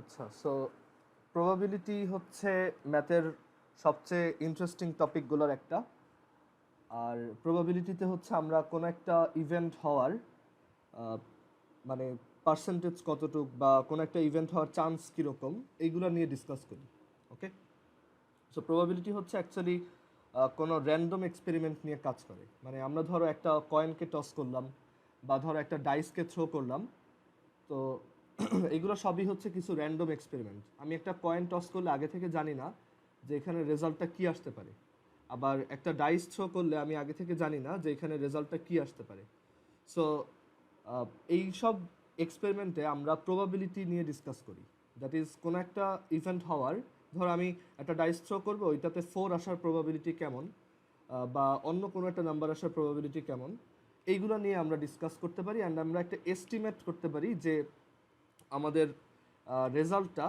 আচ্ছা, so probability হচ্ছে ম্যাথের সবচেয়ে ইন্টারেস্টিং টপিকগুলোর একটা। আর প্রবাবিলিটিতে হচ্ছে আমরা কোনো একটা ইভেন্ট হওয়ার আহ, মানে পার্সেন্টেজ কতটুক বা কোনো একটা ইভেন্ট হওয়ার চান্স কীরকম এইগুলো নিয়ে ডিসকাস করি। ওকে, সো প্রবাবিলিটি হচ্ছে অ্যাকচুয়ালি কোনো র্যান্ডম এক্সপেরিমেন্ট নিয়ে কাজ করে। মানে আমরা ধরো একটা কয়েনকে টস করলাম বা ধরো একটা ডাইসকে থ্রো করলাম, তো এগুলো সবই হচ্ছে কিছু র্যান্ডম এক্সপেরিমেন্ট। আমি একটা কয়েন টস করলে আগে থেকে জানি না যে এখানে রেজাল্টটা কি আসতে পারে, আবার একটা ডাইস থ্রো করলে আমি আগে থেকে জানি না যে এখানে রেজাল্টটা কি আসতে পারে। সো এই সব এক্সপেরিমেন্টে আমরা প্রবাবিলিটি নিয়ে ডিসকাস করি। দ্যাট ইজ কোনো একটা ইভেন্ট হওয়ার, ধর আমি একটা ডাইস থ্রো করবো, ওইটাতে 4 আসার প্রবাবিলিটি কেমন, বা অন্য কোনো একটা নাম্বার আসার প্রবাবিলিটি কেমন, এইগুলো নিয়ে আমরা ডিসকাস করতে পারি। অ্যান্ড আমরা একটা এস্টিমেট করতে পারি যে আমাদের রেজাল্টটা,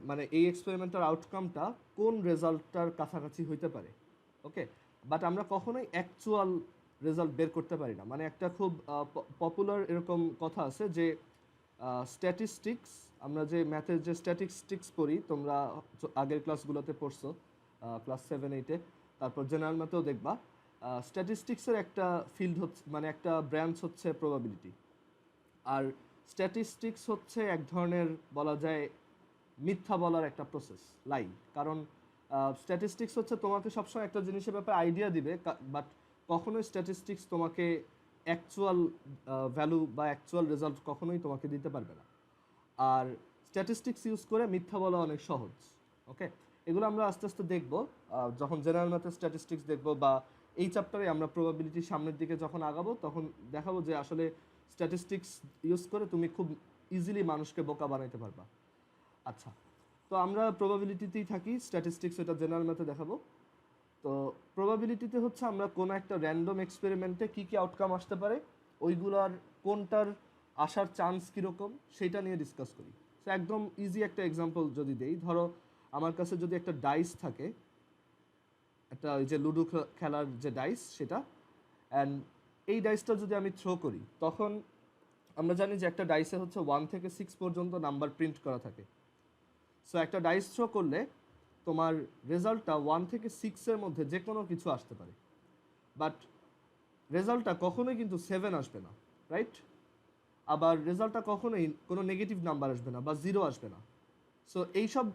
মানে এই এক্সপেরিমেন্টের আউটকামটা কোন রেজাল্টটার কাছাকাছি হইতে পারে। ওকে, বাট আমরা কখনোই অ্যাকচুয়াল রেজাল্ট বের করতে পারি না। মানে একটা খুব পপুলার এরকম কথা আছে যে স্ট্যাটিস্টিক্স, আমরা যে ম্যাথের যে স্ট্যাটিস্টিক্স পড়ি, তোমরা আগের ক্লাসগুলোতে পড়ছো, ক্লাস 7-8-এ, তারপর জেনারেল ম্যাথেও দেখবা, স্ট্যাটিস্টিক্সের একটা ফিল্ড হচ্ছে, মানে একটা ব্রাঞ্চ হচ্ছে প্রবাবিলিটি। আর স্ট্যাটিস্টিক্স হচ্ছে এক ধরনের বলা যায় মিথ্যা বলার একটা প্রসেস, লাই। কারণ স্ট্যাটিস্টিক্স হচ্ছে তোমাকে সবসময় একটা জিনিসের ব্যাপারে আইডিয়া দিবে, বাট কখনোই স্ট্যাটিস্টিক্স তোমাকে অ্যাকচুয়াল ভ্যালু বা অ্যাকচুয়াল রেজাল্ট কখনোই তোমাকে দিতে পারবে না। আর স্ট্যাটিস্টিক্স ইউজ করে মিথ্যা বলা অনেক সহজ। ওকে, এগুলো আমরা আস্তে আস্তে দেখবো যখন জেনারেল ম্যাথের স্ট্যাটিস্টিক্স দেখবো, বা এই চ্যাপ্টারে আমরা প্রবাবিলিটি সামনের দিকে যখন আগাবো তখন দেখাবো যে আসলে স্ট্যাটিস্টিক্স ইউজ করে তুমি খুব ইজিলি মানুষকে বোকা বানাইতে পারবা। আচ্ছা, তো আমরা প্রবাবিলিটিতেই থাকি, স্ট্যাটিস্টিক্স এটা জেনারেল ম্যাথে দেখাবো। তো প্রবাবিলিটিতে হচ্ছে আমরা কোনো একটা র্যান্ডম এক্সপেরিমেন্টে কী কী আউটকাম আসতে পারে, ওইগুলোর কোনটার আসার চান্স কীরকম সেইটা নিয়ে ডিসকাস করি। সো একদম ইজি একটা এক্সাম্পল যদি দেই, ধরো আমার কাছে যদি একটা ডাইস থাকে, একটা ওই যে লুডো খেলার যে ডাইস সেটা, অ্যান্ড এই ডাইসটা যদি আমি থ্রো করি, তখন আমরা জানি যে একটা ডাইসে হচ্ছে 1 থেকে 6 পর্যন্ত নাম্বার প্রিন্ট করা থাকে। সো একটা ডাইস থ্রো করলে তোমার রেজাল্টটা 1 থেকে 6-এর মধ্যে যে কোনো কিছু আসতে পারে, বাট রেজাল্টটা কখনোই কিন্তু 7 আসবে না, রাইট? আবার রেজাল্টটা কখনোই কোনো নেগেটিভ নাম্বার আসবে না বা 0 আসবে না। সো এইসব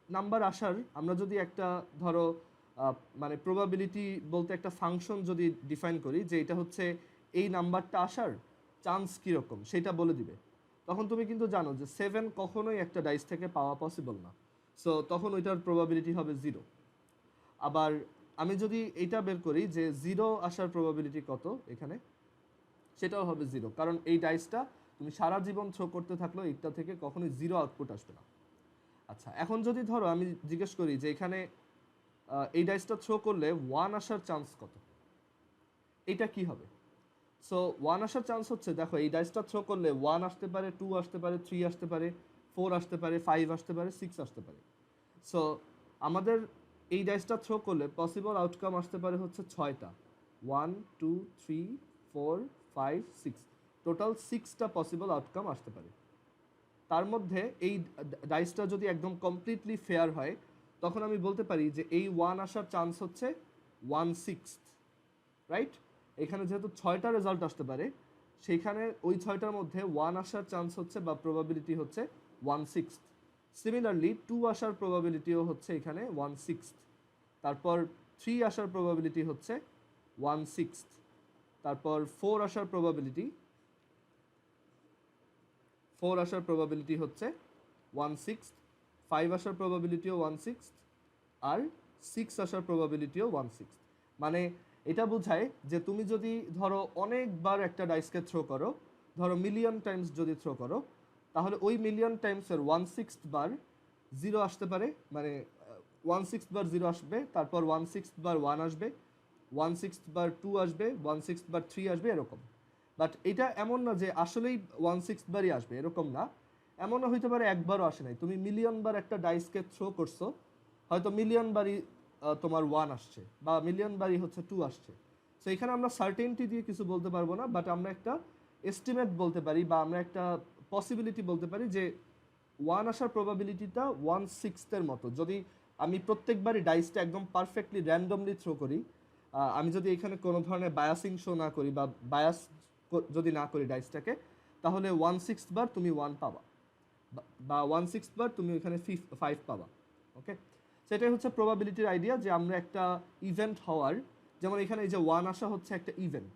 নাম্বার আসার আমরা যদি একটা ধরো মানে প্রবাবিলিটি বলতে একটা ফাংশন যদি ডিফাইন করি যে এটা হচ্ছে এই নাম্বারটা আসার চান্স কীরকম সেটা বলে দিবে, তখন তুমি কিন্তু জানো যে 7 কখনোই একটা ডাইস থেকে পাওয়া পসিবল না। সো তখন ওইটার প্রবাবিলিটি হবে 0। আবার আমি যদি এইটা বের করি যে 0 আসার প্রবাবিলিটি কত এখানে, সেটাও হবে 0, কারণ এই ডাইসটা তুমি সারা জীবন থ্রো করতে থাকলেও এটা থেকে কখনোই 0 আউটপুট আসবে না। আচ্ছা, এখন যদি ধরো আমি জিজ্ঞেস করি যে এখানে এই ডাইসটা থ্রো করলে 1 আসার চান্স কত, এটা কি হবে? সো 1 আসার চান্স হচ্ছে, দেখো এই ডাইসটা থ্রো করলে 1 আসতে পারে, 2 আসতে পারে, 3 আসতে পারে, 4 আসতে পারে, 5 আসতে পারে, 6 আসতে পারে। সো আমাদের এই ডাইসটা থ্রো করলে পসিবল আউটকাম আসতে পারে হচ্ছে 6টা, 1 2 3 4 5 6, টোটাল 6টা পসিবল আউটকাম আসতে পারে। তার মধ্যে এই ডাইসটা যদি একদম কমপ্লিটলি ফেয়ার হয়, তখন আমি বলতে পারি যে এই 1 আসার চান্স হচ্ছে 1/6, রাইট? এখানে যেহেতু 6টা রেজাল্ট আসতে পারে, সেইখানে ওই 6টার মধ্যে 1 আসার চান্স হচ্ছে বা প্রবাবিলিটি হচ্ছে 1/6। সিমিলারলি 2 আসার প্রবাবিলিটিও হচ্ছে এখানে 1/6। তারপর 3 আসার প্রবাবিলিটি হচ্ছে 1/6। তারপর 4 আসার প্রবাবিলিটি হচ্ছে 1/6, 5 আসার প্রবাবিলিটিও 1/6, আর 6 আসার প্রবাবিলিটিও 1/6। মানে এটা বোঝায় যে তুমি যদি ধরো অনেকবার একটা ডাইসকে থ্রো করো, ধরো মিলিয়ন টাইমস যদি থ্রো করো, তাহলে ওই মিলিয়ন টাইমসের 1/6 বার 0 আসতে পারে। মানে 1/6 বার 0 আসবে, তারপর 1/6 বার 1 আসবে, 1/6 বার 2 আসবে, 1/6 বার 3 আসবে, এরকম। বাট এটা এমন না যে আসলেই 1/6 বারই আসবে, এরকম না। এমনও হইতে পারে একবারও আসে নাই, তুমি মিলিয়ন বার একটা ডাইসকে থ্রো করছো, হয়তো মিলিয়ন বারই তোমার 1 আসছে, বা মিলিয়ন বারই হচ্ছে 2 আসছে। সো এখানে আমরা সার্টেনটি দিয়ে কিছু বলতে পারবো না, বাট আমরা একটা এস্টিমেট বলতে পারি, বা আমরা একটা পসিবিলিটি বলতে পারি যে ওয়ান আসার প্রবাবিলিটিটা 1/6 মতো। যদি আমি প্রত্যেকবারই ডাইসটা একদম পারফেক্টলি র্যান্ডমলি থ্রো করি, আমি যদি এখানে কোনো ধরনের বায়াসিং শো না করি বা বায়াস যদি না করি ডাইসটাকে, তাহলে 1/6 বার তুমি 1 পাবা, বা 1/6 বার তুমি এখানে 5 পাবা। ওকে, সেটাই হচ্ছে প্রবাবিলিটির আইডিয়া, যে আমরা একটা ইভেন্ট হওয়ার, যেমন এখানে এই যে 1 আসা হচ্ছে একটা ইভেন্ট,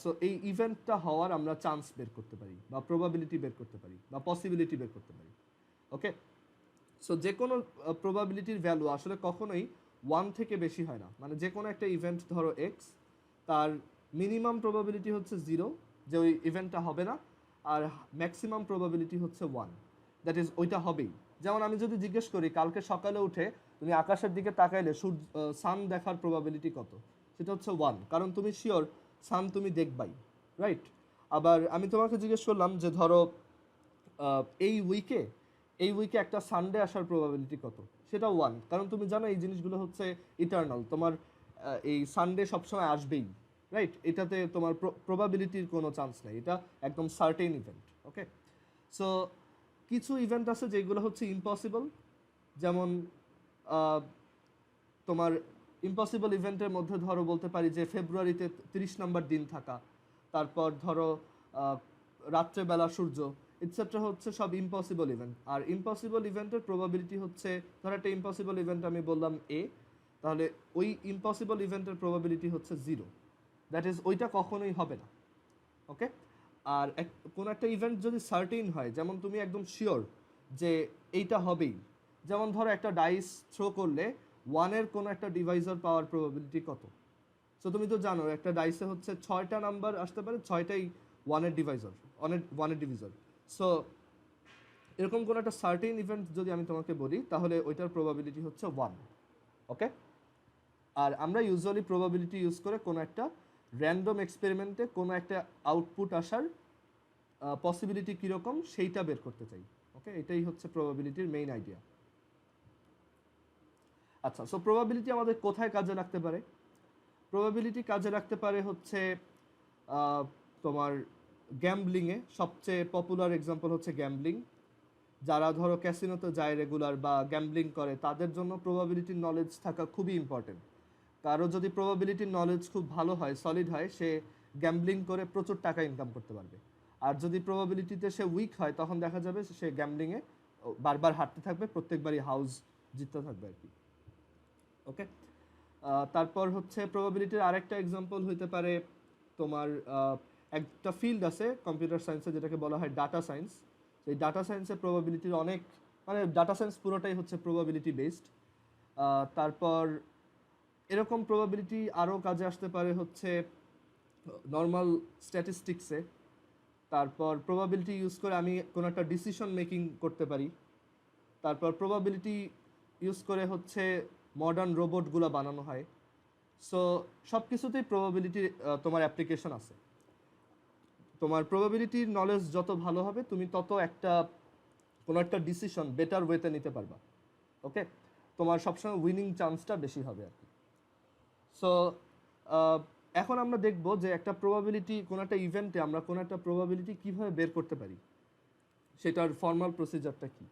সো এই ইভেন্টটা হওয়ার আমরা চান্স বের করতে পারি, বা প্রবাবিলিটি বের করতে পারি, বা পসিবিলিটি বের করতে পারি। ওকে, সো যে কোনো প্রবাবিলিটির ভ্যালু আসলে কখনোই 1 থেকে বেশি হয় না। মানে যে কোনো একটা ইভেন্ট ধরো এক্স, তার মিনিমাম প্রবাবিলিটি হচ্ছে 0, যে ওই ইভেন্টটা হবে না, আর ম্যাক্সিমাম প্রবাবিলিটি হচ্ছে 1, দ্যাট ইজ ওইটা হবেই। যেমন আমি যদি জিজ্ঞেস করি কালকে সকালে উঠে তুমি আকাশের দিকে তাকাইলে সান দেখার প্রবাবিলিটি কত, সেটা হচ্ছে 1, কারণ তুমি শিওর সান তুমি দেখবাই, রাইট? আবার আমি তোমাকে জিজ্ঞেস করলাম যে ধরো এই উইকে একটা সানডে আসার প্রবাবিলিটি কত, সেটা 1, কারণ তুমি জানো এই জিনিসগুলো হচ্ছে ইটারনাল, তোমার এই সানডে সবসময় আসবেই, রাইট? এটাতে তোমার প্রবাবিলিটির কোনো চান্স নেই, এটা একদম সার্টেন ইভেন্ট। ওকে, সো কিছু ইভেন্ট আছে যেগুলো হচ্ছে ইম্পসিবল, যেমন তোমার ইম্পসিবল ইভেন্টের মধ্যে ধরো বলতে পারি যে ফেব্রুয়ারিতে 30 নম্বর দিন থাকা, তারপর ধরো রাত্রেবেলা সূর্য, এটসেট্রা হচ্ছে সব ইম্পসিবল ইভেন্ট। আর ইম্পসিবল ইভেন্টের প্রবাবিলিটি হচ্ছে, ধরো একটা ইম্পসিবল ইভেন্ট আমি বললাম এ, তাহলে ওই ইম্পসিবল ইভেন্টের প্রবাবিলিটি হচ্ছে 0, দ্যাট ইজ ওইটা কখনোই হবে না। ওকে, আর কোনো একটা ইভেন্ট যদি সার্টেন হয়, যেমন তুমি একদম শিওর যে এইটা হবেই, যেমন ধরো একটা ডাইস থ্রো করলে 1-এর কোনো একটা ডিভাইজার পাওয়ার প্রবাবিলিটি কত, সো তুমি তো জানো একটা ডাইসে হচ্ছে 6টা নাম্বার আসতে পারে, 6টাই 1-এর ডিভাইজার, 1-এর ডিভিজার। সো এরকম কোনো একটা সার্টেন ইভেন্ট যদি আমি তোমাকে বলি, তাহলে ওইটার প্রবাবিলিটি হচ্ছে 1। ওকে, আর আমরা ইউজুয়ালি প্রবাবিলিটি ইউজ করে কোনো একটা র্যান্ডম এক্সপেরিমেন্টে কোনো একটা আউটপুট আসার পসিবিলিটি কীরকম সেইটা বের করতে চাই। ওকে, এটাই হচ্ছে প্রবাবিলিটির মেইন আইডিয়া। আচ্ছা, সো প্রবাবিলিটি আমাদের কোথায় কাজে লাগতে পারে? প্রবাবিলিটি কাজে লাগতে পারে হচ্ছে তোমার গ্যাম্বলিংয়ে। সবচেয়ে পপুলার এক্সাম্পল হচ্ছে গ্যাম্বলিং। যারা ধরো ক্যাসিনোতে যায় রেগুলার বা গ্যাম্বলিং করে, তাদের জন্য প্রবাবিলিটির নলেজ থাকা খুবই ইম্পর্টেন্ট। কারো যদি প্রবাবিলিটির নলেজ খুব ভালো হয়, সলিড হয়, সে গ্যাম্বলিং করে প্রচুর টাকা ইনকাম করতে পারবে। আর যদি প্রবাবিলিটিতে সে উইক হয়, তখন দেখা যাবে সে গ্যাম্বলিংয়ে বারবার হারতে থাকবে, প্রত্যেকবারই হাউস জিততে থাকবে আর কি। ওকে, তারপর হচ্ছে প্রবাবিলিটির আরেকটা এক্সাম্পল হইতে পারে তোমার একটা ফিল্ড আছে কম্পিউটার সায়েন্সে যেটাকে বলা হয় ডাটা সায়েন্স। এই ডাটা সায়েন্সের প্রবাবিলিটির অনেক, মানে ডাটা সায়েন্স পুরোটাই হচ্ছে প্রবাবিলিটি বেসড। তারপর এরকম প্রবাবিলিটি আরও কাজে আসতে পারে হচ্ছে নর্মাল স্ট্যাটিস্টিক্সে। তারপর প্রবাবিলিটি ইউজ করে আমি কোনো একটা ডিসিশন মেকিং করতে পারি। তারপর প্রবাবিলিটি ইউজ করে হচ্ছে মডার্ন রোবটগুলো বানানো হয়। সো সব কিছুতেই প্রবাবিলিটি তোমার অ্যাপ্লিকেশন আছে। তোমার প্রবাবিলিটির নলেজ যত ভালো হবে, তুমি তত কোনো একটা ডিসিশন বেটার ওয়েতে নিতে পারবা। ওকে, তোমার সবসময় উইনিং চান্সটা বেশি হবে আর কি। সো এখন আমরা দেখব যে একটা প্রবাবিলিটি, কোনো একটা ইভেন্টে আমরা কোনো একটা প্রবাবিলিটি কীভাবে বের করতে পারি, সেটার ফর্মাল প্রসিজারটা কী।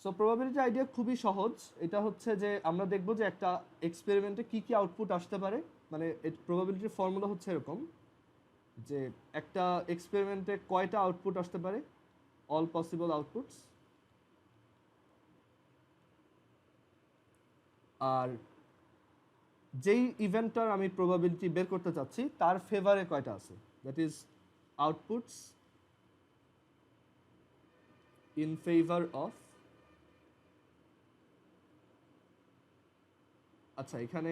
সো প্রবাবিলিটি আইডিয়া খুবই সহজ। এটা হচ্ছে যে আমরা দেখব যে একটা এক্সপেরিমেন্টে কী কী আউটপুট আসতে পারে। মানে প্রবাবিলিটির ফর্মুলা হচ্ছে এরকম যে একটা এক্সপেরিমেন্টে কয়টা আউটপুট আসতে পারে, অল পসিবল আউটপুটস, আর যেই ইভেন্টটার আমি প্রবাবিলিটি বের করতে চাচ্ছি তার ফেভারে কয়টা আছে, that is outputs in favour of. আচ্ছা, এখানে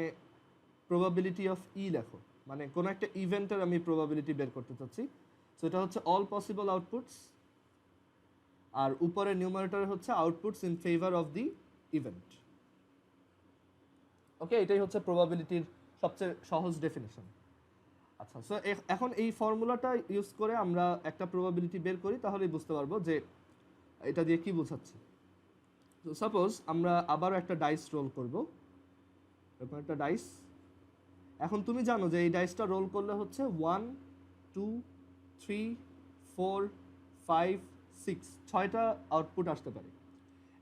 প্রবাবিলিটি অফ ই লেখো, মানে কোনো একটা ইভেন্টের আমি প্রবাবিলিটি বের করতে চাচ্ছি। সো এটা হচ্ছে অল পসিবল আউটপুটস, আর উপরে নিউমারেটর হচ্ছে outputs in favour of the event. Okay, এটাই হচ্ছে প্রবাবিলিটির সবচেয়ে সহজ ডেফিনেশন। আচ্ছা, সো এখন এই ফর্মুলাটা ইউজ করে আমরা একটা প্রবাবিলিটি বের করি, তাহলেই বুঝতে পারবো যে এটা দিয়ে কি বোঝাচ্ছি। তো সাপোজ আমরা আবারও একটা ডাইস রোল করব, এরকম একটা ডাইস। এখন তুমি জানো যে এই ডাইসটা রোল করলে হচ্ছে 1 2 3 4 5 6, 6টা আউটপুট আসতে পারে।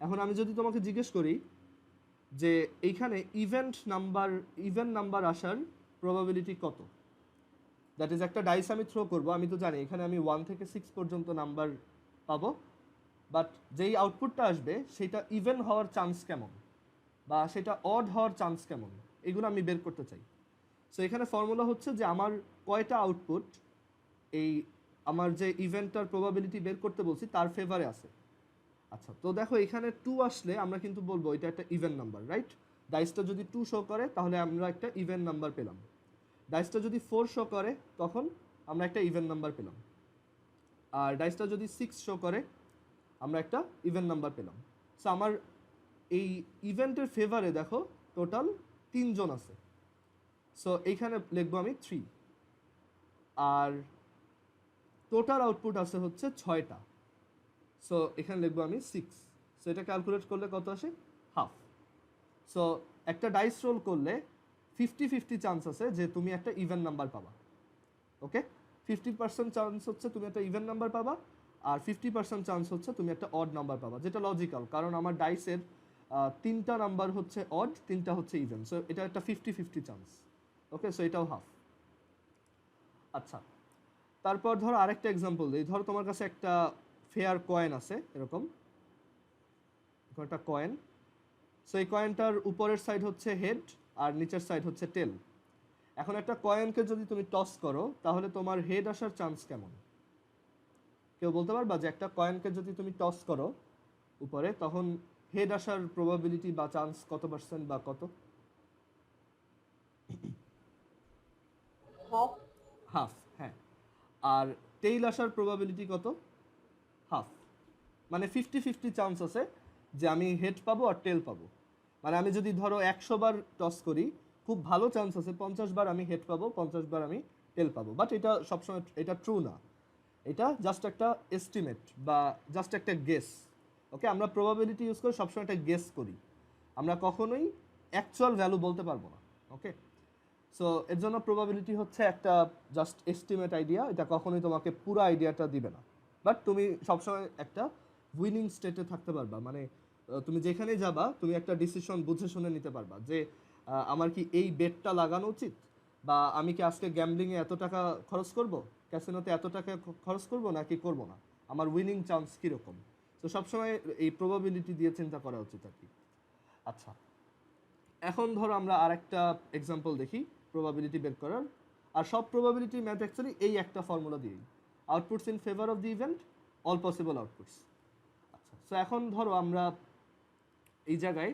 এখন আমি যদি তোমাকে জিজ্ঞেস করি যে এইখানে ইভেন নাম্বার আসার প্রবাবিলিটি কত, দ্যাট ইজ একটা ডাইস আমি থ্রো করব, আমি তো জানি এখানে আমি 1 থেকে 6 পর্যন্ত নাম্বার পাবো, বাট যেই আউটপুটটা আসবে সেটা ইভেন হওয়ার চান্স কেমন বা সেটা অড হওয়ার চান্স কেমন, এগুলো আমি বের করতে চাই। সো এখানে ফর্মুলা হচ্ছে যে আমার কয়টা আউটপুট এই আমার যে ইভেন্টটার প্রবাবিলিটি বের করতে বলছি তার ফেভারে আছে। আচ্ছা, তো দেখো এখানে 2 আসলে আমরা কিন্তু বলবো এটা একটা ইভেন নাম্বার, রাইট? ডাইসটা যদি 2 শো করে তাহলে আমরা একটা ইভেন নাম্বার পেলাম। ডাইসটা যদি 4 শো করে তখন আমরা একটা ইভেন নাম্বার পেলাম। আর ডাইসটা যদি 6 শো করে আমরা একটা ইভেন নাম্বার পেলাম। সো আমার এই ইভেন্টের ফেভারে দেখো টোটাল 3 জন আছে। সো এইখানে লিখবো আমি 3, আর টোটাল আউটপুট আছে হচ্ছে 6টা। সো এখানে লিখবো আমি 6। সো এটা ক্যালকুলেট করলে কত আসে? হাফ। সো একটা ডাইস রোল করলে 50-50 চান্স আছে যে তুমি একটা ইভেন নাম্বার পাবা। ওকে, 50% চান্স হচ্ছে তুমি একটা ইভেন নাম্বার পাবা, আর 50% চান্স হচ্ছে তুমি একটা অড নাম্বার পাবা, যেটা লজিক্যাল, কারণ আমার ডাইসের 3টা নাম্বার হচ্ছে অড, 3টা হচ্ছে ইভেন। সো এটা একটা 50-50 চান্স। ওকে, সো এটাও হাফ। আচ্ছা, তারপর ধরো আরেকটা এক্সাম্পল দিই। ধরো তোমার কাছে একটা ফেয়ার কয়েন আছে, এরকম একটা কয়েন। সো এই কয়েনটার উপরের সাইড হচ্ছে হেড আর নিচের সাইড হচ্ছে টেল। এখন একটা কয়েনকে যদি তুমি টস করো তাহলে তোমার হেড আসার চান্স কেমন? কেউ বলতে পারবা যে একটা কয়েনকে যদি তুমি টস করো উপরে তখন হেড আসার প্রবাবিলিটি বা চান্স কত পার্সেন্ট বা কত? হাফ। হ্যাঁ, আর টেইল আসার প্রবাবিলিটি কত? হাফ। মানে 50-50 চান্স আছে যে আমি হেড পাবো আর টেল পাবো। মানে আমি যদি ধরো 100 বার টস করি, খুব ভালো চান্স আছে 50 বার আমি হেড পাবো, 50 বার আমি টেল পাবো। বাট এটা সবসময় এটা ট্রু না, এটা জাস্ট একটা এস্টিমেট বা জাস্ট একটা গেস। ওকে, আমরা প্রবাবিলিটি ইউজ করে সবসময় একটা গেস করি, আমরা কখনোই অ্যাকচুয়াল ভ্যালু বলতে পারবো না। ওকে, সো এর জন্য প্রবাবিলিটি হচ্ছে একটা জাস্ট এস্টিমেট আইডিয়া, এটা কখনোই তোমাকে পুরো আইডিয়াটা দিবে না। বাট তুমি সবসময় একটা উইনিং স্টেটে থাকতে পারবা, মানে তুমি যেখানেই যাবা তুমি একটা ডিসিশন বুঝে শুনে নিতে পারবা যে আমার কি এই বেটটা লাগানো উচিত, বা আমি কি আজকে গ্যাম্বলিংয়ে এত টাকা খরচ করব, ক্যাসিনোতে এত টাকা খরচ করব নাকি করব না, আমার উইনিং চান্স কীরকম। তো সবসময় এই প্রবাবিলিটি দিয়ে চিন্তা করা উচিত আর কি। আচ্ছা, এখন ধরো আমরা আরেকটা এক্সাম্পল দেখি প্রবাবিলিটি বের করার। আর সব প্রবাবিলিটি ম্যাথ অ্যাকচুয়ালি এই একটা ফর্মুলা দিয়েই, outputs in favour of the event, all possible outputs. আচ্ছা, সো এখন ধরো আমরা এই জায়গায়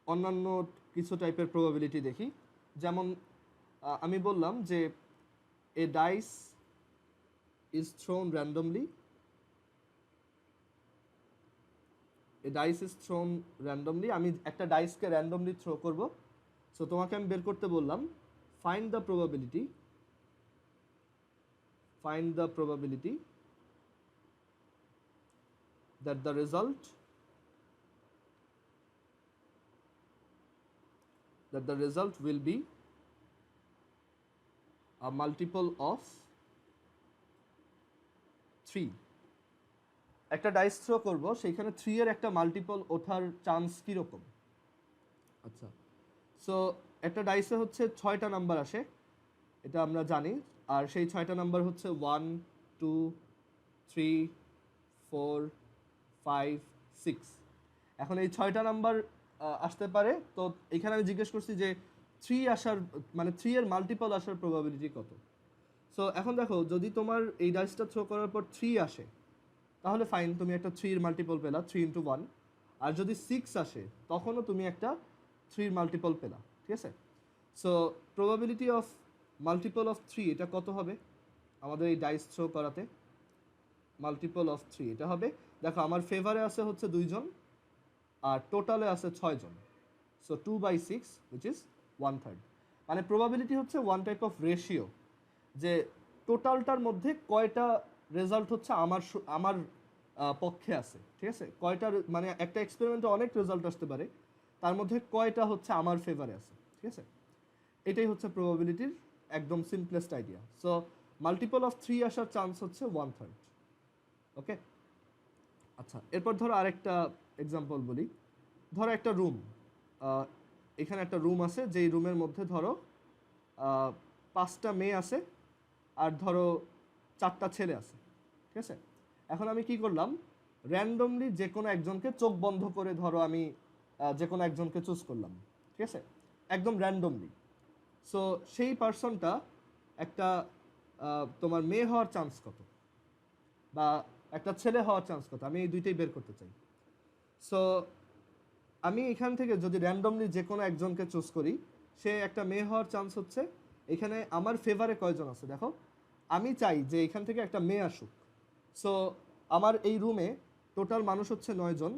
অন্যান্য কিছু টাইপের প্রবাবিলিটি দেখি। যেমন আমি বললাম যে a dice is thrown randomly, a dice is thrown randomly, আমি একটা ডাইসকে র্যান্ডমলি থ্রো করব। সো তোমাকে আমি বের করতে বললাম find the probability that the result will be a multiple of 3। একটা ডাইস থ্রো করব, সেইখানে 3 এর একটা মাল্টিপল ওঠার চান্স কীরকম। আচ্ছা, সো একটা ডাইসে হচ্ছে 6টা নাম্বার আসে, এটা আমরা জানি। আর সেই 6টা নাম্বার হচ্ছে 1, 2, 3, 4, 5, 6। এখন এই 6টা নাম্বার আসতে পারে। তো এখানে আমি জিজ্ঞেস করছি যে 3 আসার মানে 3 এর মাল্টিপল আসার প্রবাবিলিটি কত। সো এখন দেখো যদি তোমার এই ডাইসটা থ্রো করার পর 3 আসে তাহলে ফাইন, তুমি একটা 3 এর মাল্টিপল পেলা, 3 × 1। আর যদি 6 আসে তখনও তুমি একটা 3 এর মাল্টিপল পেলা, ঠিক আছে। So probability of multiple of 3 এটা কত হবে আমাদের এই ডাইস থ্রো করাতে? মাল্টিপল অফ 3 এটা হবে, দেখো আমার ফেভারে আছে হচ্ছে 2 জন আর টোটালে আছে 6 জন। So 2/6 which is 1/3। মানে প্রবাবিলিটি হচ্ছে ওয়ান টাইপ অফ রেশিও, যে টোটালটার মধ্যে কয়টা রেজাল্ট হচ্ছে আমার পক্ষে আছে, ঠিক আছে। কয়টা মানে একটা এক্সপেরিমেন্টে অনেক রেজাল্ট আসতে পারে, তার মধ্যে কয়টা হচ্ছে আমার ফেভারে আছে, ঠিক আছে। এটাই হচ্ছে প্রবাবিলিটির একদম simplest idea. So multiple of 3 আসার চান্স হচ্ছে 1/3। ওকে, আচ্ছা এরপর ধরো আরেকটা এক্সাম্পল বলি। ধরো একটা রুম, এখানে একটা রুম আছে, যেই রুমের মধ্যে ধরো 5টা মেয়ে আছে আর ধরো 4টা ছেলে আছে, ঠিক আছে। এখন আমি কি করলাম, র্যান্ডমলি যে কোনো একজনকে চোখ বন্ধ করে ধরো আমি যে কোনো একজনকে চুজ করলাম, ঠিক আছে, একদম র্যান্ডমলি। সো সেই পার্সনটা একটা তোমার মেয়ে হওয়ার চান্স কত, বা একটা ছেলে হওয়ার চান্স কত, আমি এই দুইটাই বের করতে চাই। সো আমি এখান থেকে যদি র্যান্ডমলি যে কোনো একজনকে চুজ করি, সে একটা মেয়ে হওয়ার চান্স হচ্ছে, এখানে আমার ফেভারে কয়জন আছে দেখো, আমি চাই যে এখান থেকে একটা মেয়ে আসুক। সো আমার এই রুমে টোটাল মানুষ হচ্ছে 9জন,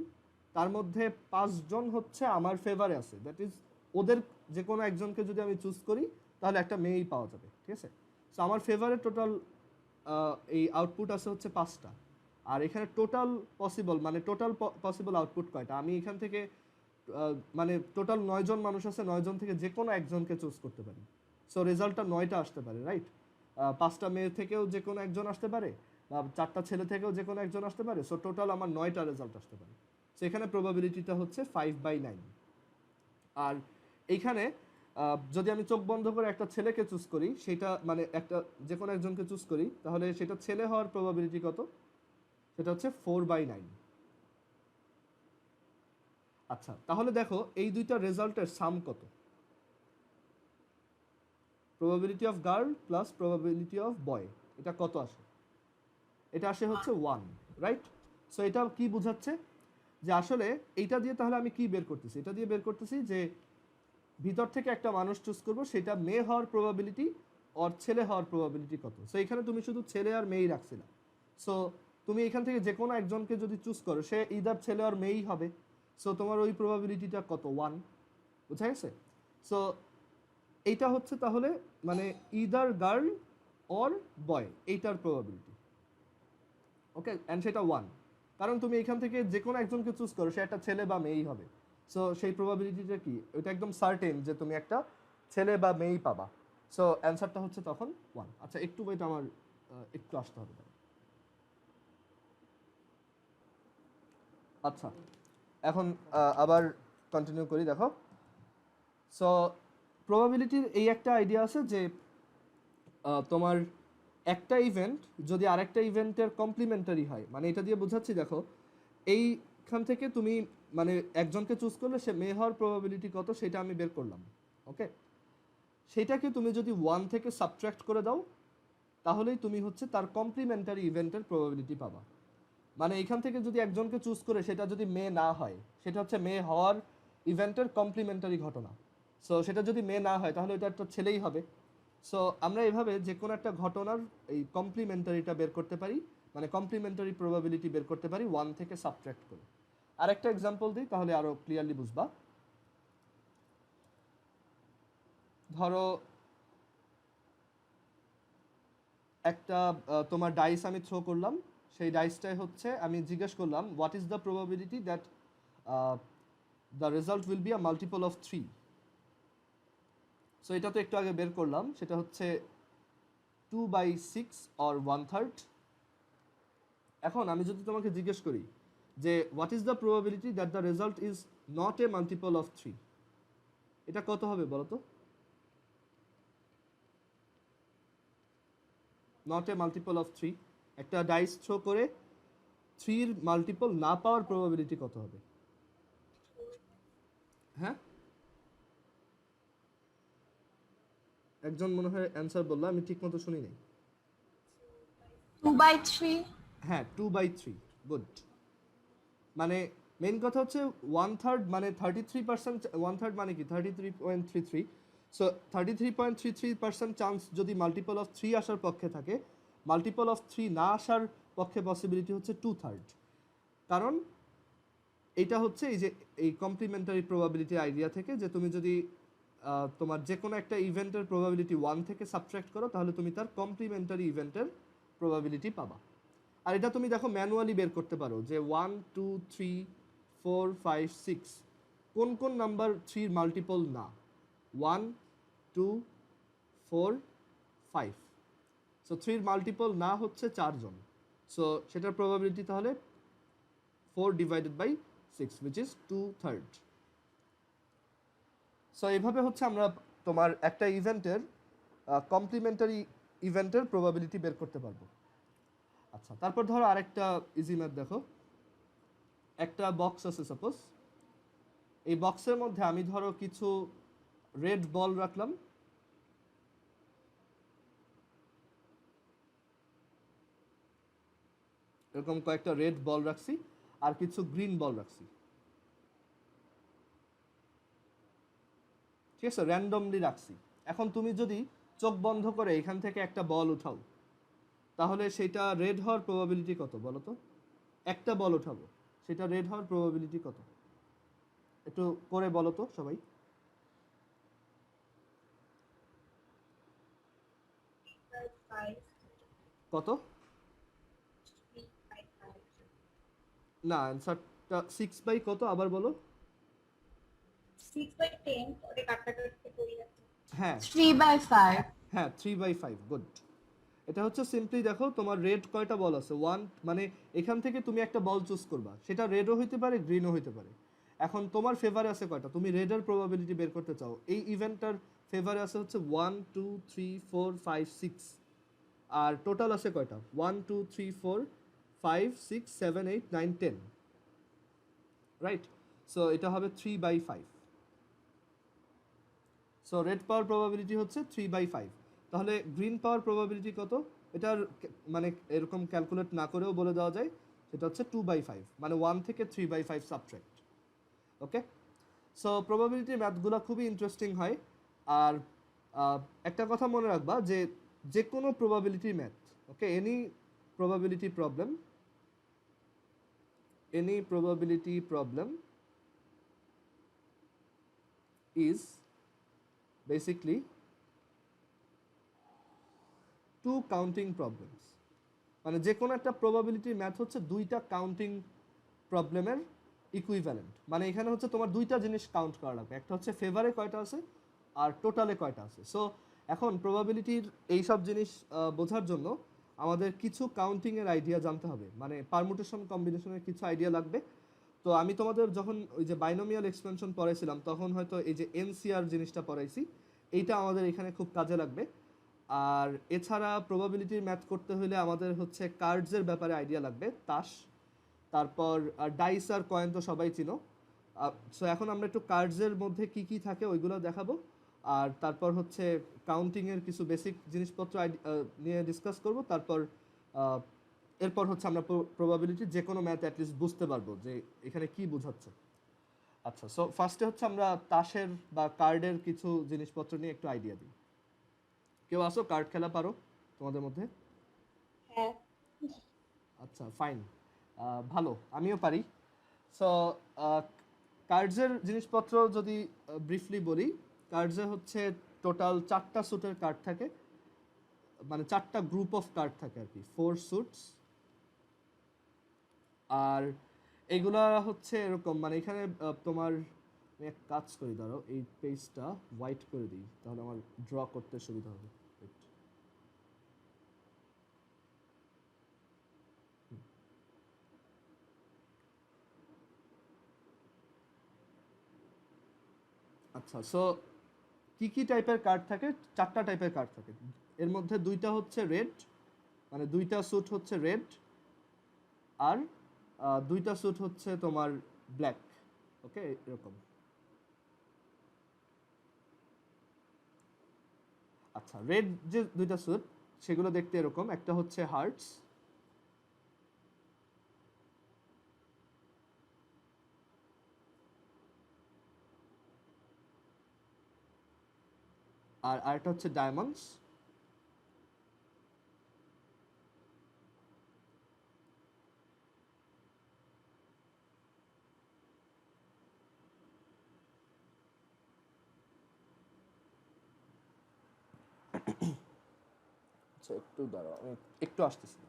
তার মধ্যে 5জন হচ্ছে আমার ফেভারে আছে, দ্যাট ইজ ওদের যে কোনো একজনকে যদি আমি চুজ করি তাহলে একটা মেয়েই পাওয়া যাবে, ঠিক আছে। সো আমার ফেভারে টোটাল এই আউটপুট আছে হচ্ছে 5টা, আর এখানে টোটাল পসিবল মানে টোটাল পসিবল আউটপুট কয়টা, আমি এখান থেকে মানে টোটাল 9জন মানুষ আছে, 9জন থেকে যে কোনো একজনকে চুজ করতে পারি। সো রেজাল্টটা 9টা আসতে পারে, রাইট। 5টা মেয়ে থেকেও যে কোনো একজন আসতে পারে, বা 4টা ছেলে থেকেও যে কোনো একজন আসতে পারে। সো টোটাল আমার 9টা রেজাল্ট আসতে পারে। সো এখানে প্রবাবিলিটিটা হচ্ছে 5/9। আর এইখানে যদি আমি চোখ বন্ধ করে একটা ছেলেকে চুজ করি, সেটা মানে একটা যে কোনো একজনকে চুজ করি, তাহলে সেটা ছেলে হওয়ার প্রবাবিলিটি কত, সেটা হচ্ছে 4/9। আচ্ছা তাহলে দেখো এই দুইটা রেজাল্টের সাম কত, probability of girl plus probability of boy, এটা কত আসে, এটা আসে হচ্ছে 1, রাইট। সো এটা কি বোঝাচ্ছে, যে আসলে এইটা দিয়ে তাহলে আমি কি বের করতেছি, এটা দিয়ে বের করতেছি যে ভিতর থেকে একটা মানুষ চুজ করবো, সেটা মেয়ে হওয়ার প্রবাবিলিটি আর ছেলে হওয়ার প্রবাবিলিটি কত। সো এখানে তুমি শুধু ছেলে আর মেয়েই রাখছিলা। সো তুমি এখান থেকে যে কোনো একজনকে যদি চুজ করো, সে ইদার ছেলে আর মেয়েই হবে। সো তোমার ওই প্রবাবিলিটিটা কত, 1, বুঝা গেছে। সো এইটা হচ্ছে তাহলে মানে ইদার গার্ল অর বয়, এইটার প্রবাবিলিটি, ওকে, অ্যান্ড সেটা 1, কারণ তুমি এখান থেকে যে কোনো একজনকে চুজ করো, সে একটা ছেলে বা মেয়েই হবে। সো সেই প্রবাবিলিটিটা কি, ওইটা একদম সার্টেন যে তুমি একটা ছেলে বা মেয়েই পাবা। সো অ্যান্সারটা হচ্ছে তখন 1। আচ্ছা একটু ওয়েট, আমার একটু আসতে হবে। আচ্ছা এখন আবার কন্টিনিউ করি, দেখো। সো প্রবাবিলিটির এই একটা আইডিয়া আছে যে তোমার একটা ইভেন্ট যদি আরেকটা ইভেন্টের কমপ্লিমেন্টারি হয়, মানে এটা দিয়ে বোঝাচ্ছি, দেখো এইখান থেকে তুমি মানে একজনকে চুজ করলে সে মেয়ে হওয়ার প্রবাবিলিটি কত সেটা আমি বের করলাম, ওকে। সেটাকে তুমি যদি 1 থেকে সাবট্রাক্ট করে দাও, তাহলেই তুমি হচ্ছে তার কমপ্লিমেন্টারি ইভেন্টের প্রবাবিলিটি পাবা। মানে এখান থেকে যদি একজনকে চুজ করে সেটা যদি মেয়ে না হয়, সেটা হচ্ছে মেয়ে হওয়ার ইভেন্টের কমপ্লিমেন্টারি ঘটনা। সো সেটা যদি মেয়ে না হয় তাহলে এটা একটা ছেলেই হবে। সো আমরা এভাবে যে কোনো একটা ঘটনার এই কমপ্লিমেন্টারিটা বের করতে পারি, মানে কমপ্লিমেন্টারি প্রবাবিলিটি বের করতে পারি 1 থেকে সাবট্রাক্ট করে। আরেকটা এক্সাম্পল দিই তাহলে আরো ক্লিয়ারলি বুঝবা। ধরো একটা তোমার ডাইস আমি থ্রো করলাম, সেই ডাইসটাই হচ্ছে আমি জিজ্ঞেস করলাম what is the probability that the result will be a multiple of 3। So এটা তো একটু আগে বের করলাম, সেটা হচ্ছে 2/6 অর 1/3। এখন আমি যদি তোমাকে জিজ্ঞেস করি যে what is the probability that the result is not a multiple of 3, এটা কত হবে বলো তো? নট এ মাল্টিপল অফ 3, একটা ডাইস থ্রো করে 3 এর মাল্টিপল না পাওয়ার প্রবাবিলিটি কত হবে? হ্যাঁ, একজন মনে হয় অ্যান্সার বললো, আমি ঠিক মতো শুনি নাই। 2/3। হ্যাঁ 2/3, গুড। মানে মেইন কথা হচ্ছে 1/3 মানে 33%, 1/3 মানে কি 33.33। সো 33.33% চান্স যদি মাল্টিপল অফ 3 আসার পক্ষে থাকে, মাল্টিপল অফ 3 না আসার পক্ষে পসিবিলিটি হচ্ছে 2/3। কারণ এটা হচ্ছে এই যে এই কমপ্লিমেন্টারি প্রবাবিলিটি আইডিয়া থেকে, যে তুমি যদি তোমার যে কোনো একটা ইভেন্টের প্রবাবিলিটি 1 থেকে সাবট্রাক্ট করো, তাহলে তুমি তার কমপ্লিমেন্টারি ইভেন্টের প্রবাবিলিটি পাবা। আর এটা তুমি দেখো ম্যানুয়ালি বের করতে পারো যে 1 2 3 4 5 6 কোন কোন নাম্বার 3 মাল্টিপল না, 1 2 4 5। সো 3 মাল্টিপল না হচ্ছে 4 জন। সো সেটার প্রবাবিলিটি তাহলে 4/6 which is 2/3. সো এইভাবে হচ্ছে আমরা তোমার একটা ইভেন্টের কমপ্লিমেন্টারি ইভেন্টের প্রবাবিলিটি বের করতে পারবো। আচ্ছা, তারপর ধরো আরেকটা ইজি ম্যাথ দেখো। একটা বক্স আছে সাপোজ, এই বক্সের মধ্যে আমি ধরো কিছু রেড বল রাখলাম, এরকম কয়েকটা রেড বল রাখছি আর কিছু গ্রিন বল রাখছি, ঠিক আছে, র্যান্ডমলি রাখছি। এখন তুমি যদি চোখ বন্ধ করে এখান থেকে একটা বল উঠাও, তাহলে সেটা রেড হওয়ার প্রবাবিলিটি কত বলো তো? একটা বল উঠাবো, সেটা রেড হওয়ার প্রবাবিলিটি কত? একটু করে বলো তো সবাই। কত? না, অ্যান্সারটা 6/, কত আবার বলো? 6/10 ওরে কাটাকাটি করি আছে। হ্যাঁ 3/5 হ্যাঁ 3/5, গুড। এটা হচ্ছে সিম্পলি দেখো তোমার রেড কয়টা বল আছে, 1, মানে এখান থেকে তুমি একটা বল চুজ করবা, সেটা রেডও হইতে পারে গ্রিনও হইতে পারে। এখন তোমার ফেভারে আছে কয়টা, তুমি রেডের প্রবাবিলিটি বের করতে চাও, এই ইভেন্টটার ফেভারে আছে হচ্ছে 1 2 3 4 5 6, আর টোটাল আছে কয়টা, 1 2 3 4 5 6 7 8 9 10, রাইট? সো এটা হবে 3/5। সো রেড পাওয়ার প্রবাবিলিটি হচ্ছে 3/5। তাহলে গ্রিন পাওয়ার প্রবাবিলিটি কত? এটার মানে এরকম ক্যালকুলেট না করেও বলে দেওয়া যায়, সেটা হচ্ছে 2/5, মানে 1 থেকে 3/5 সাবট্রাক্ট। ওকে, সো প্রবাবিলিটি ম্যাথগুলো খুবই ইন্টারেস্টিং হয়। আর একটা কথা মনে রাখবা যে যে কোনো probability math, okay, any probability problem is basically to counting problems. মানে যে কোনো একটা প্রবাবিলিটি ম্যাথ হচ্ছে দুইটা কাউন্টিং প্রবলেমের ইকুইভ্যালেন্ট। মানে এখানে হচ্ছে তোমার দুইটা জিনিস কাউন্ট করা লাগবে, একটা হচ্ছে ফেভারে কয়টা আছে আর টোটালে কয়টা আছে। সো এখন প্রবাবিলিটির এইসব জিনিস বোঝার জন্য আমাদের কিছু কাউন্টিংয়ের আইডিয়া জানতে হবে, মানে পারমুটেশন কম্বিনেশনের কিছু আইডিয়া লাগবে। তো আমি তোমাদের যখন ওই যে বাইনোমিয়াল এক্সপেনশন পড়াইছিলাম তখন হয়তো এই যে এনসিআর জিনিসটা পড়াইছি, এইটা আমাদের এখানে খুব কাজে লাগবে। আর এছাড়া প্রবাবিলিটির ম্যাথ করতে হলে আমাদের হচ্ছে কার্ডসের ব্যাপারে আইডিয়া লাগবে, তাস, তারপর ডাইস আর কয়েন তো সবাই চিনো। সো এখন আমরা একটু কার্ডসের মধ্যে কি কি থাকে ওইগুলো দেখাবো, আর তারপর হচ্ছে কাউন্টিংয়ের কিছু বেসিক জিনিসপত্র নিয়ে ডিসকাস করব। তারপর এরপর হচ্ছে আমরা প্রবাবিলিটি যে কোনো ম্যাথ অ্যাটলিস্ট বুঝতে পারবো যে এখানে কি বোঝাচ্ছে। আচ্ছা, সো ফার্স্টে হচ্ছে আমরা তাসের বা কার্ডের কিছু জিনিসপত্র নিয়ে একটু আইডিয়া দিই। কেউ আসো কার্ড খেলা পারো তোমাদের মধ্যে? হ্যাঁ আচ্ছা ফাইন, ভালো, আমিও পারি। সো কার্ডসের জিনিসপত্র যদি ব্রিফলি বলি, কার্ডসে হচ্ছে টোটাল 4টা স্যুটের কার্ড থাকে, মানে 4টা গ্রুপ অফ কার্ড থাকে আর কি, 4 স্যুটস। আর এগুলা হচ্ছে এরকম, মানে এখানে তোমার, আমি এক কাজ করি, ধরো এই পেজটা হোয়াইট করে দিই তাহলে আমার ড্র করতে সুবিধা হবে। Wait. আচ্ছা, সো কি কি টাইপের কার্ড থাকে? 4টা টাইপের কার্ড থাকে, এর মধ্যে 2টা হচ্ছে রেড, মানে 2টা স্যুট হচ্ছে রেড, আর 2টা স্যুট হচ্ছে তোমার ব্ল্যাক। ওকে, এরকম। আচ্ছা, রেড যে 2টা স্যুট সেগুলো দেখতে এরকম, একটা হচ্ছে হার্টস, আর আরেকটা হচ্ছে ডায়মন্ডস, আচ্ছা একটু দাঁড়াও, আমি একটু আসতেছি।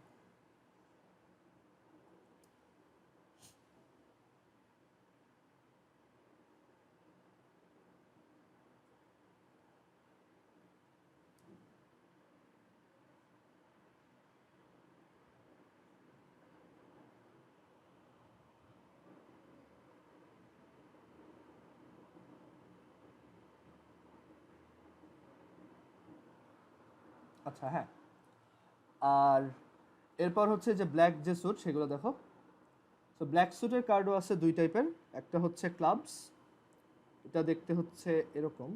আচ্ছা হ্যাঁ, আর এরপর হচ্ছে যে ব্ল্যাক যে স্যুট সেগুলো দেখো। তো ব্ল্যাক স্যুটের কার্ডও আছে দুই টাইপের, একটা হচ্ছে ক্লাবস, এটা দেখতে হচ্ছে এরকম।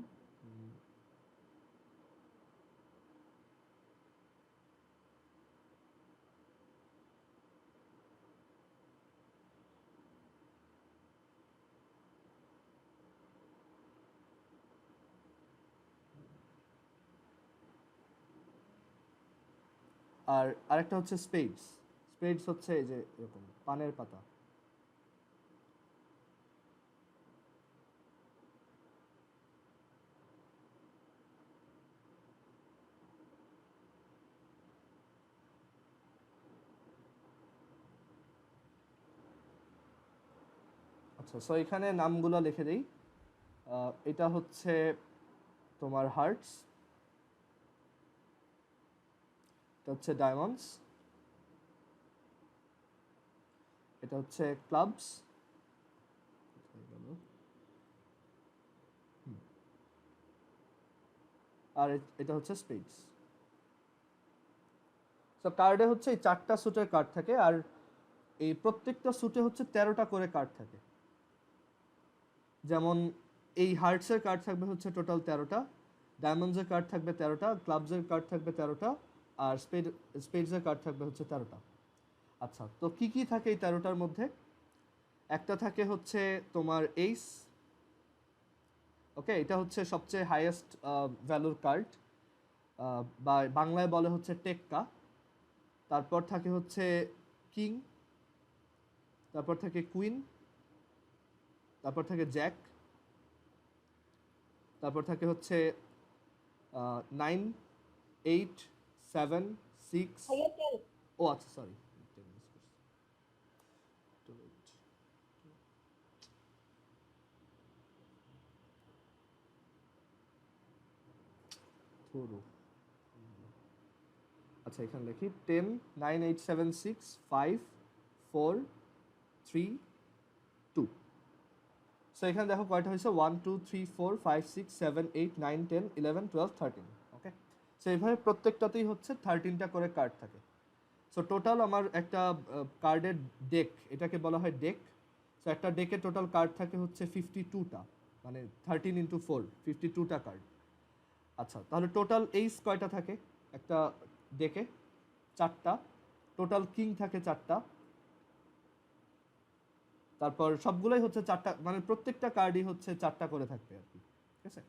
আর আরেকটা হচ্ছে স্পেডস। স্পেডস হচ্ছে এই যে এরকম পানের পাতা। আচ্ছা, সো এখানে নামগুলো লিখে দেই। এটা হচ্ছে তোমার হার্টস, এটা হচ্ছে ডায়মন্ডস, এটা হচ্ছে ক্লাবস, আর এটা হচ্ছে স্পেডস। সো কার্ডে হচ্ছে এই 4টা স্যুটের কার্ড থাকে, আর এই প্রত্যেকটা স্যুটে হচ্ছে 13টা করে কার্ড থাকে। যেমন এই হার্টসের কার্ড থাকবে হচ্ছে টোটাল 13টা, ডায়মন্ডসের কার্ড থাকবে 13টা, ক্লাবসের কার্ড থাকবে 13টা, আর স্পেডসের কার্ড থাকবে হচ্ছে 13টা। আচ্ছা, তো কি কি থাকে এই 13টার মধ্যে? একটা থাকে হচ্ছে তোমার এইস। ওকে, এটা হচ্ছে সবচেয়ে হাইয়েস্ট ভ্যালুর কার্ড, বা বাংলায় বলে হচ্ছে টেক্কা। তারপর থাকে হচ্ছে কিং, তারপর থাকে কুইন, তারপর থাকে জ্যাক, তারপর থাকে হচ্ছে 9, 8, 7, 6। ভাইয়া টেল। ও আচ্ছা, সরি, আচ্ছা এখানে লিখি 10, 9, 8, 7, 6, 5, 4, 3, 2। সো এখানে দেখো কয়টা হয়েছে, 1, 2, 3, 4, 5, 6, 7, 8, 9, 10, 11, 12, 13। ওকে, সো এইভাবে প্রত্যেকটাতেই হচ্ছে 13টা করে কার্ড থাকে। সো টোটাল আমার একটা কার্ডের ডেক, এটাকে বলা হয় ডেক। সো একটা ডেকে টোটাল কার্ড থাকে হচ্ছে 52টা, মানে 13 × 4, 52টা কার্ড। আচ্ছা, তাহলে টোটাল এইস কয়টা থাকে একটা ডেকে? 4টা। টোটাল কিং থাকে 4টা। তারপর সবগুলোই হচ্ছে 4টা, মানে প্রত্যেকটা কার্ডই হচ্ছে 4টা করে থাকবে আর কি। ঠিক আছে,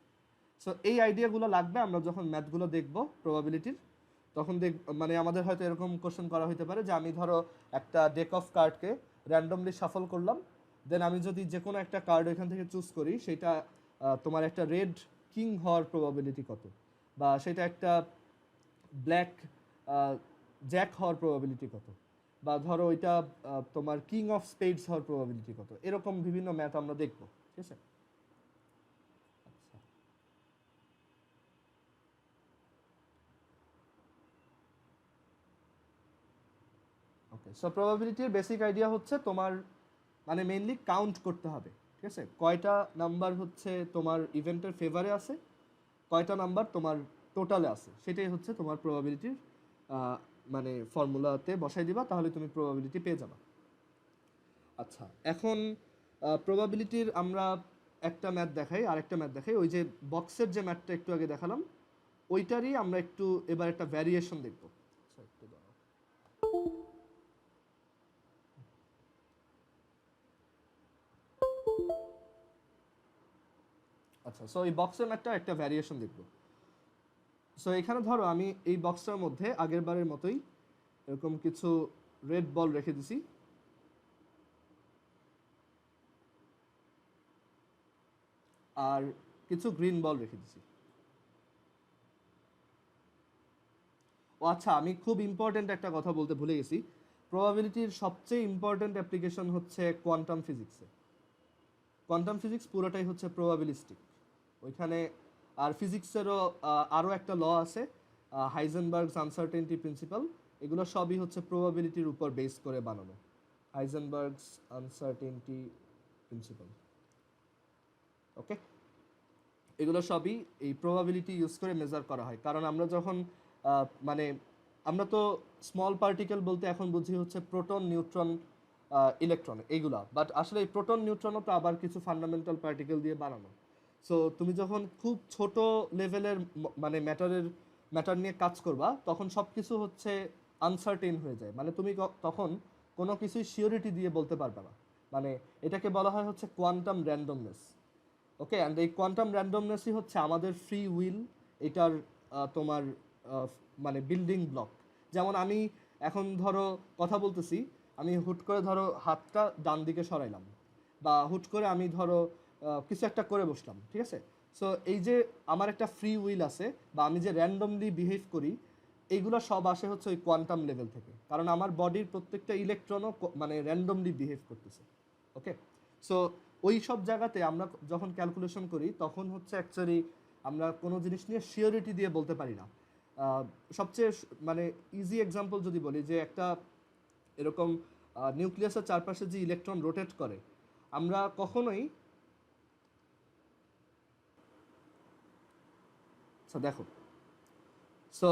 সো এই আইডিয়াগুলো লাগবে আমরা যখন ম্যাথগুলো দেখব প্রবাবিলিটির, তখন মানে আমাদের হয়তো এরকম কোশ্চেন করা হতে পারে যে আমি ধরো একটা ডেক অফ কার্ডকে র্যান্ডমলি শাফল করলাম, দেন আমি যদি যে কোনো একটা কার্ড এখান থেকে চুজ করি, সেটা তোমার একটা রেড কিং হওয়ার প্রবাবিলিটি কত, বা সেটা একটা ব্ল্যাক জ্যাক হওয়ার প্রবাবিলিটি কত, বা ধরো ওইটা তোমার কিং অফ স্পেডস হওয়ার প্রবাবিলিটি কত, এরকম বিভিন্ন ম্যাথ আমরা দেখব। ঠিক আছে, আচ্ছা ওকে। সো প্রবাবিলিটির বেসিক আইডিয়া হচ্ছে তোমার মানে মেইনলি কাউন্ট করতে হবে। ঠিক আছে, কয়টা নাম্বার হচ্ছে তোমার ইভেন্টের ফেভারে আছে, কয়টা নাম্বার তোমার টোটালে আছে, সেটাই হচ্ছে তোমার প্রবাবিলিটির মানে ফর্মুলাতে বসাই দিবা, তাহলে তুমি প্রবাবিলিটি পেয়ে যাবা। আচ্ছা, এখন প্রবাবিলিটির আমরা একটা ম্যাথ দেখাই, আর একটা ম্যাথ দেখাই। ওই যে বক্সের যে ম্যাথটা একটু আগে দেখালাম, ওইটারই আমরা একটু এবার একটা ভ্যারিয়েশন দেখব। আচ্ছা, একটু দাঁড়াও। আচ্ছা, সো এই বক্সের ম্যাথটা একটা ভ্যারিয়েশন দেখব। সো এখানে ধরো আমি এই বক্সটার মধ্যে আগের বারের মতোই এরকম কিছু রেড বল রেখে দিছি, আর কিছু গ্রিন বল রেখে দিছি। ও আচ্ছা, আমি খুব ইম্পর্টেন্ট একটা কথা বলতে ভুলে গেছি। প্রবাবিলিটির সবচেয়ে ইম্পর্টেন্ট অ্যাপ্লিকেশন হচ্ছে কোয়ান্টাম ফিজিক্সে। কোয়ান্টাম ফিজিক্স পুরোটাই হচ্ছে প্রবাবিলিস্টিক ওইখানে। আর ফিজিক্সেরও আরও একটা ল আছে, হাইজেনবার্গস আনসার্টেনটি প্রিন্সিপাল। এগুলো সবই হচ্ছে প্রবাবিলিটির উপর বেস করে বানানো, হাইজেনবার্গস আনসার্টেনটি প্রিন্সিপাল। ওকে, এগুলো সবই এই প্রবাবিলিটি ইউজ করে মেজার করা হয়। কারণ আমরা যখন মানে আমরা তো স্মল পার্টিকেল বলতে এখন বুঝি হচ্ছে প্রোটন, নিউট্রন, ইলেকট্রন এইগুলা, বাট আসলে এই প্রোটন নিউট্রনও তো আবার কিছু ফান্ডামেন্টাল পার্টিকেল দিয়ে বানানো। সো তুমি যখন খুব ছোট লেভেলের মানে ম্যাটার নিয়ে কাজ করবা, তখন সব কিছু হচ্ছে আনসার্টেন হয়ে যায়, মানে তুমি তখন কোনো কিছুই শিওরিটি দিয়ে বলতে পারবে না। মানে এটাকে বলা হয় হচ্ছে কোয়ান্টাম র্যান্ডমনেস। ওকে, অ্যান্ড এই কোয়ান্টাম র্যান্ডমনেসই হচ্ছে আমাদের ফ্রি উইল এটার তোমার মানে বিল্ডিং ব্লক। যেমন আমি এখন ধরো কথা বলতেছি, আমি হুট করে ধরো হাতটা ডান দিকে সরাইলাম, বা হুট করে আমি ধরো কিছু একটা করে বসলাম, ঠিক আছে? সো এই যে আমার একটা ফ্রি উইল আছে, বা আমি যে র্যান্ডমলি বিহেভ করি, এইগুলো সব আসে হচ্ছে ওই কোয়ান্টাম লেভেল থেকে, কারণ আমার বডির প্রত্যেকটা ইলেকট্রনও মানে র্যান্ডমলি বিহেভ করতেছে। ওকে, সো ওই সব জায়গাতে আমরা যখন ক্যালকুলেশন করি, তখন হচ্ছে অ্যাকচুয়ালি আমরা কোনো জিনিস নিয়ে শিওরিটি দিয়ে বলতে পারি না। সবচেয়ে মানে ইজি এক্সাম্পল যদি বলি, যে একটা এরকম নিউক্লিয়াসের চারপাশে যে ইলেকট্রন রোটেট করে, আমরা কখনোই দেখো, সো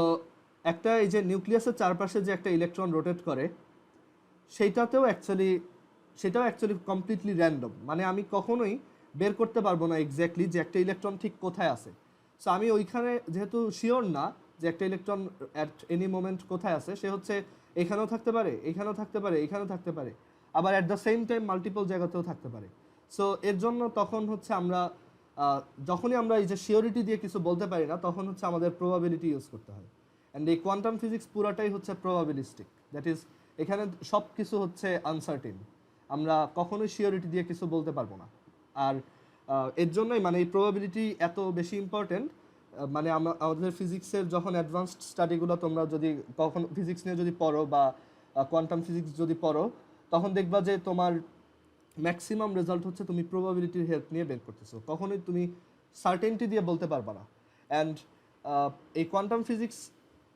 একটা এই যে নিউক্লিয়াসের চারপাশে যে একটা ইলেকট্রন রোটেট করে, সেটাও অ্যাকচুয়ালি কমপ্লিটলি র্যান্ডম। মানে আমি কখনোই বের করতে পারবো না এক্স্যাক্টলি যে একটা ইলেকট্রন ঠিক কোথায় আছে। সো আমি ওইখানে যেহেতু শিওর না যে একটা ইলেকট্রন অ্যাট এনি মোমেন্ট কোথায় আছে, সে হচ্ছে এখানেও থাকতে পারে, এখানেও থাকতে পারে, এখানেও থাকতে পারে, আবার at the same time multiple জায়গাতেও থাকতে পারে। সো এর জন্য তখন হচ্ছে আমরা যখনই আমরা এই যে শিওরিটি দিয়ে কিছু বলতে পারি না, তখন হচ্ছে আমাদের প্রবাবিলিটি ইউজ করতে হয়। অ্যান্ড এই কোয়ান্টাম ফিজিক্স পুরাটাই হচ্ছে প্রবাবিলিস্টিক, দ্যাট ইজ এখানে সব কিছু হচ্ছে আনসার্টেন, আমরা কখনোই শিওরিটি দিয়ে কিছু বলতে পারবো না। আর এর জন্যই মানে এই প্রবাবিলিটি এত বেশি ইম্পর্টেন্ট। মানে আমাদের ফিজিক্সের যখন অ্যাডভান্সড স্টাডিগুলো তোমরা যদি কখন ফিজিক্স নিয়ে যদি পড়ো, বা কোয়ান্টাম ফিজিক্স যদি পড়ো, তখন দেখবা যে তোমার ম্যাক্সিমাম রেজাল্ট হচ্ছে তুমি প্রবাবিলিটির হেল্প নিয়ে বের করতেছো, কখনোই তুমি সার্টেনটি দিয়ে বলতে পারবা না। অ্যান্ড এই কোয়ান্টাম ফিজিক্স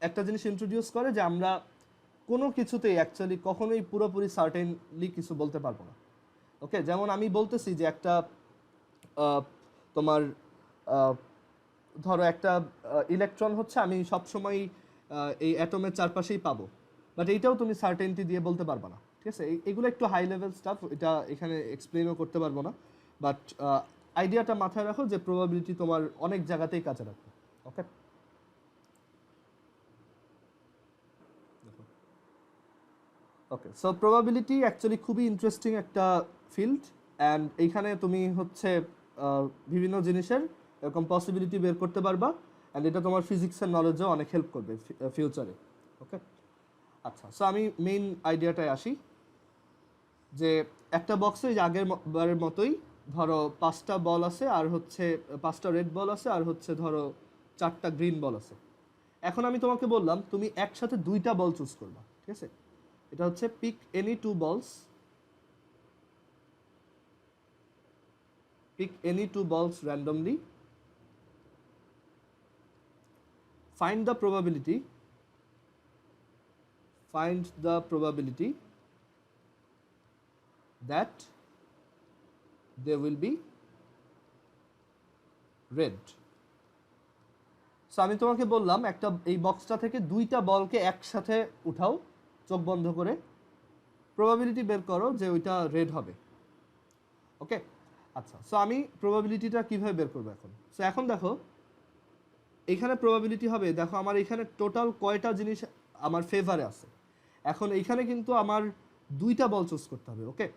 একটা জিনিস ইন্ট্রোডিউস করে যে আমরা কোনো কিছুতেই অ্যাকচুয়ালি কখনোই পুরোপুরি সার্টেনলি কিছু বলতে পারবো না। ওকে, যেমন আমি বলতেছি যে একটা তোমার আহ, ধরো একটা ইলেকট্রন হচ্ছে আমি সবসময় এই অ্যাটমের চারপাশেই পাবো, বাট এইটাও তুমি সার্টেনটি দিয়ে বলতে পারবে না, ঠিক আছে? এগুলো একটু হাই লেভেল স্টাফ, এটা এখানে এক্সপ্লেনও করতে পারবো না, বাট আইডিয়াটা মাথায় রাখো যে প্রবাবিলিটি তোমার অনেক জায়গাতেই কাজে রাখবে। ওকে, ওকে, সো প্রবাবিলিটি অ্যাকচুয়ালি খুবই ইন্টারেস্টিং একটা ফিল্ড, অ্যান্ড এইখানে তুমি হচ্ছে বিভিন্ন জিনিসের এরকম পসিবিলিটি বের করতে পারবা, অ্যান্ড এটা তোমার ফিজিক্সের নলেজও অনেক হেল্প করবে ফিউচারে। ওকে, আচ্ছা, সো আমি মেইন আইডিয়াটায় আসি, যে একটা বক্সে যে আগের বারের মতোই ধরো 5টা বল আছে, আর হচ্ছে 5টা রেড বল আছে, আর হচ্ছে ধরো 4টা গ্রিন বল আছে। এখন আমি তোমাকে বললাম তুমি একসাথে 2টা বল চুজ করবা, ঠিক আছে? এটা হচ্ছে পিক এনি 2 বলস, pick any 2 balls randomly, find the probability that they will be red. So আমি তোমাকে বললাম একটা এই বক্সটা থেকে 2টা বলকে একসাথে উঠাও চোখ বন্ধ করে, প্রবাবিলিটি বের করো যে ওইটা রেড হবে। ওকে, আচ্ছা, সো আমি প্রবাবিলিটিটা কিভাবে বের করবো এখন? সো এখন দেখো এইখানে প্রবাবিলিটি হবে, দেখো আমার এখানে টোটাল কয়টা জিনিস আমার ফেভারে আছে। এখন এইখানে কিন্তু আমার 2টা বল চুজ করতে হবে। ওকে,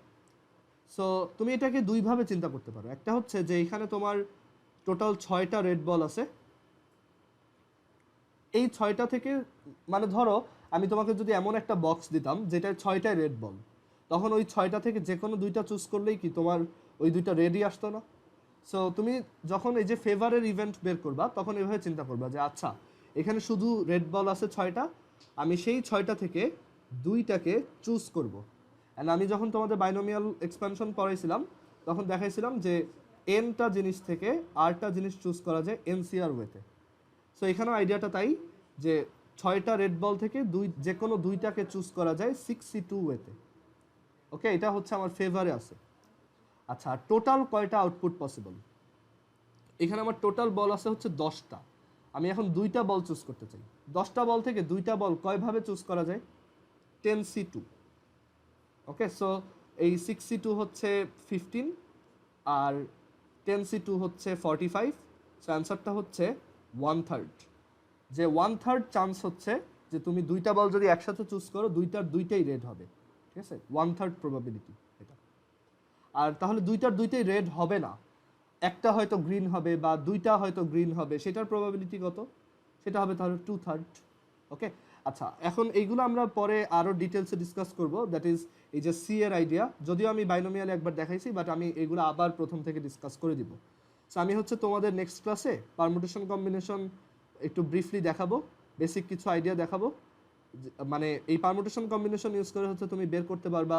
সো তুমি এটাকে দুইভাবে চিন্তা করতে পারো। একটা হচ্ছে যে এইখানে তোমার টোটাল 6টা রেড বল আছে, এই 6টা থেকে মানে ধরো আমি তোমাকে যদি এমন একটা বক্স দিতাম যেটা 6টাই রেড বল, তখন ওই 6টা থেকে যে কোনো 2টা চুজ করলেই কি তোমার ওই 2টা রেডই আসতো না? সো তুমি যখন এই যে ফেভারের ইভেন্ট বের করবা, তখন এভাবে চিন্তা করবা যে আচ্ছা এখানে শুধু রেড বল আছে 6টা, আমি সেই 6টা থেকে 2টাকে চুজ করব। অ্যান্ড আমি যখন তোমাদের বাইনোমিয়াল এক্সপ্যানশন পড়াইছিলাম, তখন দেখাইছিলাম যে এনটা জিনিস থেকে আরটা জিনিস চুজ করা যায় এনসিআর ওয়েতে। সো এখানেও আইডিয়াটা তাই, যে 6টা রেড বল থেকে যে কোনো 2টাকে চুজ করা যায় 6C2 ওয়েতে। ওকে, এটা হচ্ছে আমার ফেভারে আছে। আচ্ছা, টোটাল কয়টা আউটপুট পসিবল? এখানে আমার টোটাল বল আছে হচ্ছে 10টা, আমি এখন 2টা বল চুজ করতে চাই। 10টা বল থেকে 2টা বল কয়ভাবে চুজ করা যায়? 10c2। ওকে, সো এই 6c2 হচ্ছে 15 আর 10c2 হচ্ছে 45। সো অ্যান্সারটা হচ্ছে 1/3। যে 1/3 চান্স হচ্ছে যে তুমি 2টা বল যদি একসাথে চুজ করো দুইটাই রেড হবে। ঠিক আছে, 1/3 প্রবাবিলিটি এটা। আর তাহলে দুইটাই রেড হবে না, একটা হয়তো গ্রিন হবে বা দুইটা হয়তো গ্রিন হবে, সেটার প্রবাবিলিটি কত? সেটা হবে তাহলে 2/3। ওকে, আচ্ছা, এখন এইগুলো আমরা পরে আরও ডিটেলসে ডিসকাস করব। দ্যাট ইজ এই যে সি এর আইডিয়া, যদিও আমি বাইনোমিয়ালে একবার দেখাইছি, বাট আমি এগুলো আবার প্রথম থেকে ডিসকাস করে দিব। সো আমি হচ্ছে তোমাদের নেক্সট ক্লাসে পারমুটেশন কম্বিনেশন একটু ব্রিফলি দেখাবো, বেসিক কিছু আইডিয়া দেখাবো। মানে এই পারমুটেশন কম্বিনেশন ইউজ করে হচ্ছে তুমি বের করতে পারবা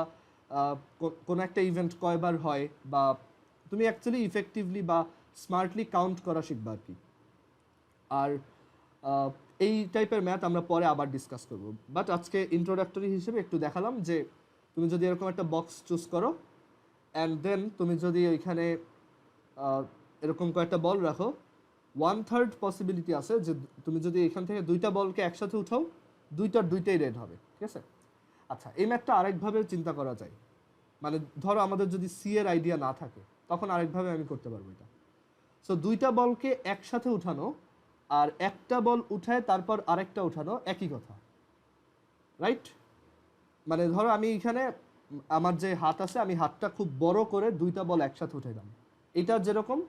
কোন একটা ইভেন্ট কয়বার হয়, বা তুমি অ্যাকচুয়ালি ইফেক্টিভলি বা স্মার্টলি কাউন্ট করা শিখবা আর কি। আর এই টাইপের ম্যাথ আমরা পরে আবার ডিসকাস করব, বাট আজকে ইন্ট্রোডাক্টরি হিসেবে একটু দেখালাম যে তুমি যদি এরকম একটা বক্স চুজ করো অ্যান্ড দেন তুমি যদি ওইখানে এরকম কয়েকটা বল রাখো, 1/3 পসিবিলিটি আছে যে তুমি যদি এখান থেকে 2টা বলকে একসাথে উঠাও, দুইটাই রেড হবে। ঠিক আছে, আচ্ছা, এই ম্যাথটা আরেকভাবে চিন্তা করা যায়। মানে ধরো আমাদের যদি সি এর আইডিয়া না থাকে, তখন আরেকভাবে আমি করতে পারবো এটা। সো 2টা বলকে একসাথে উঠানো আর একটা বল উঠায় তারপর আরেকটা উঠানো একই কথা, রাইট? মানে ধরো আমি এখানে আমার যে হাত আছে, আমি হাতটা খুব বড় করে 2টা বল একসাথে উঠাইলাম। এটা যেরকম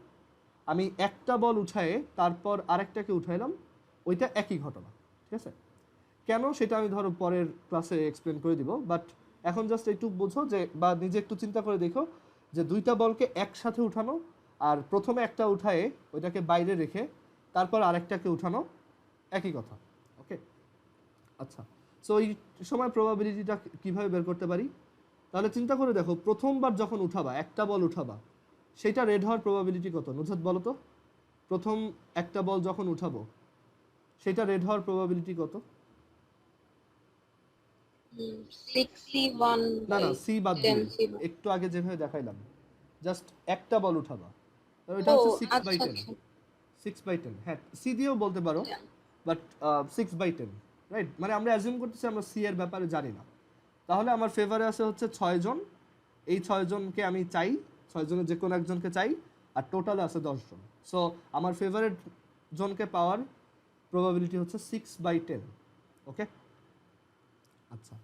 আমি একটা বল উঠায়ে তারপর আরেকটাকে উঠাইলাম, ওইটা একই ঘটনা। ঠিক আছে, কেন সেটা আমি ধরো পরের ক্লাসে এক্সপ্লেন করে দিব, বাট এখন জাস্ট একটু বোঝো যে, বা নিজে একটু চিন্তা করে দেখো যে 2টা বলকে একসাথে উঠানো আর প্রথমে একটা উঠায়ে ওইটাকে বাইরে রেখে তারপর আরেকটাকে উঠানো একই কথা। ওকে, আচ্ছা, সো এই সময় প্রবাবিলিটিটা কিভাবে বের করতে পারি? তাহলে চিন্তা করে দেখো, প্রথমবার যখন উঠাবা, একটা বল উঠাবা, সেটা রেড হওয়ার প্রবাবিলিটি কত? নুজহাত বলো তো, প্রথম একটা বল যখন উঠাবো সেটা রেড হওয়ার প্রবাবিলিটি কত? 61 না না, সি বাদ দিয়ে 10 একটু আগে যেভাবে দেখাইলাম, জাস্ট একটা বল উঠাবা, ওইটা হচ্ছে 6/10। 6/10, হ্যাঁ, সি দিয়েও বলতে পারো, বাট 6/10, রাইট? মানে আমরা অ্যাজিউম করতেছি আমরা সি এর ব্যাপারে জানি না। তাহলে আমার ফেভারে আছে হচ্ছে 6 জন। এই 6 জনকে আমি চাই, 6 জনের যে কোনো একজনকে চাই, আর টোটালে আছে 10 জন। সো আমার ফেভারিট জনকে পাওয়ার প্রবাবিলিটি হচ্ছে 6/10। ওকে, আচ্ছা,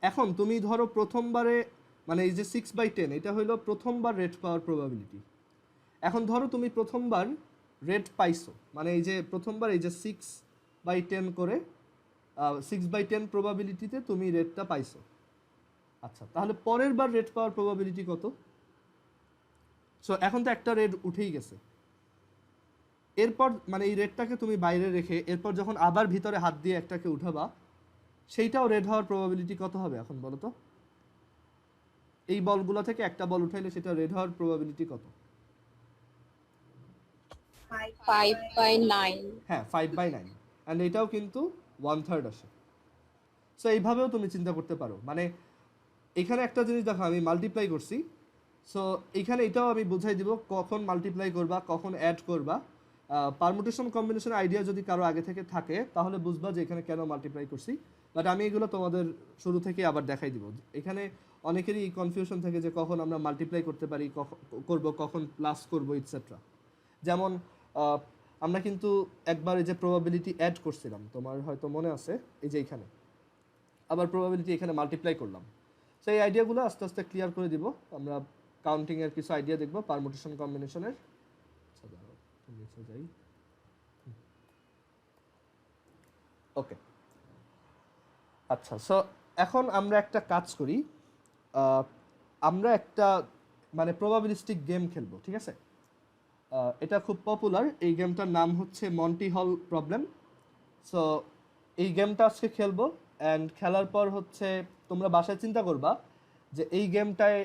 এখন তুমি ধরো প্রথমবারে, মানে এই যে 6/10 এটা হলো প্রথমবার রেড পাওয়ার প্রবাবিলিটি। এখন ধরো তুমি প্রথমবার রেড পাইছো, মানে এই যে প্রথমবার এই যে 6/10 করে 6/10 প্রবাবিলিটিতে তুমি রেডটা পাইছো। আচ্ছা, তাহলে পরের বার রেড পাওয়ার প্রবাবিলিটি কত? সো এখন তো একটা রেড উঠেই গেছে, এরপর মানে এই রেডটাকে তুমি বাইরে রেখে এরপর যখন আবার ভিতরে হাত দিয়ে একটাকে উঠাবা, সেইটাও রেড হওয়ার প্রবাবিলিটি কত হবে এখন বলো তো? এই বলগুলো থেকে একটা বল উঠাইলে সেটা রেড হওয়ার প্রবাবিলিটি কত? 5/9। হ্যাঁ, 5/9, অ্যান্ড এটাও কিন্তু 1/3 আসে। সো এইভাবেও তুমি চিন্তা করতে পারো। মানে এখানে একটা জিনিস দেখো, আমি মাল্টিপ্লাই করছি, সো এখানে এটাও আমি বুঝাই দিব কখন মাল্টিপ্লাই করবা, কখন অ্যাড করবা। পারমুটেশন কম্বিনেশন আইডিয়া যদি কারো আগে থেকে থাকে তাহলে বুঝবা যে এখানে কেন মাল্টিপ্লাই করছি, বাট আমি এগুলো তোমাদের শুরু থেকে আবার দেখাই দিব। এখানে অনেকেরই কনফিউশন থাকে যে কখন আমরা মাল্টিপ্লাই করতে পারি, করব, কখন প্লাস করব, ইটসেট্রা। যেমন আমরা কিন্তু একবার এই যে প্রবাবিলিটি অ্যাড করছিলাম, তোমার হয়তো মনে আছে, এই যে এখানে আবার প্রবাবিলিটি এখানে মাল্টিপ্লাই করলাম। সো এই আইডিয়াগুলো আস্তে আস্তে ক্লিয়ার করে দিব। আমরা কাউন্টিংয়ের কিছু আইডিয়া দেখব পারমুটেশন কম্বিনেশনের। যাই, ওকে, আচ্ছা, সো এখন আমরা একটা কাজ করি, আমরা একটা মানে প্রবাবিলিস্টিক গেম খেলবো। ঠিক আছে, এটা খুব পপুলার, এই গেমটার নাম হচ্ছে মন্টি হল প্রবলেম। সো এই গেমটা আজকে খেলবো, অ্যান্ড খেলার পর হচ্ছে তোমরা বাসায় চিন্তা করবা যে এই গেমটায়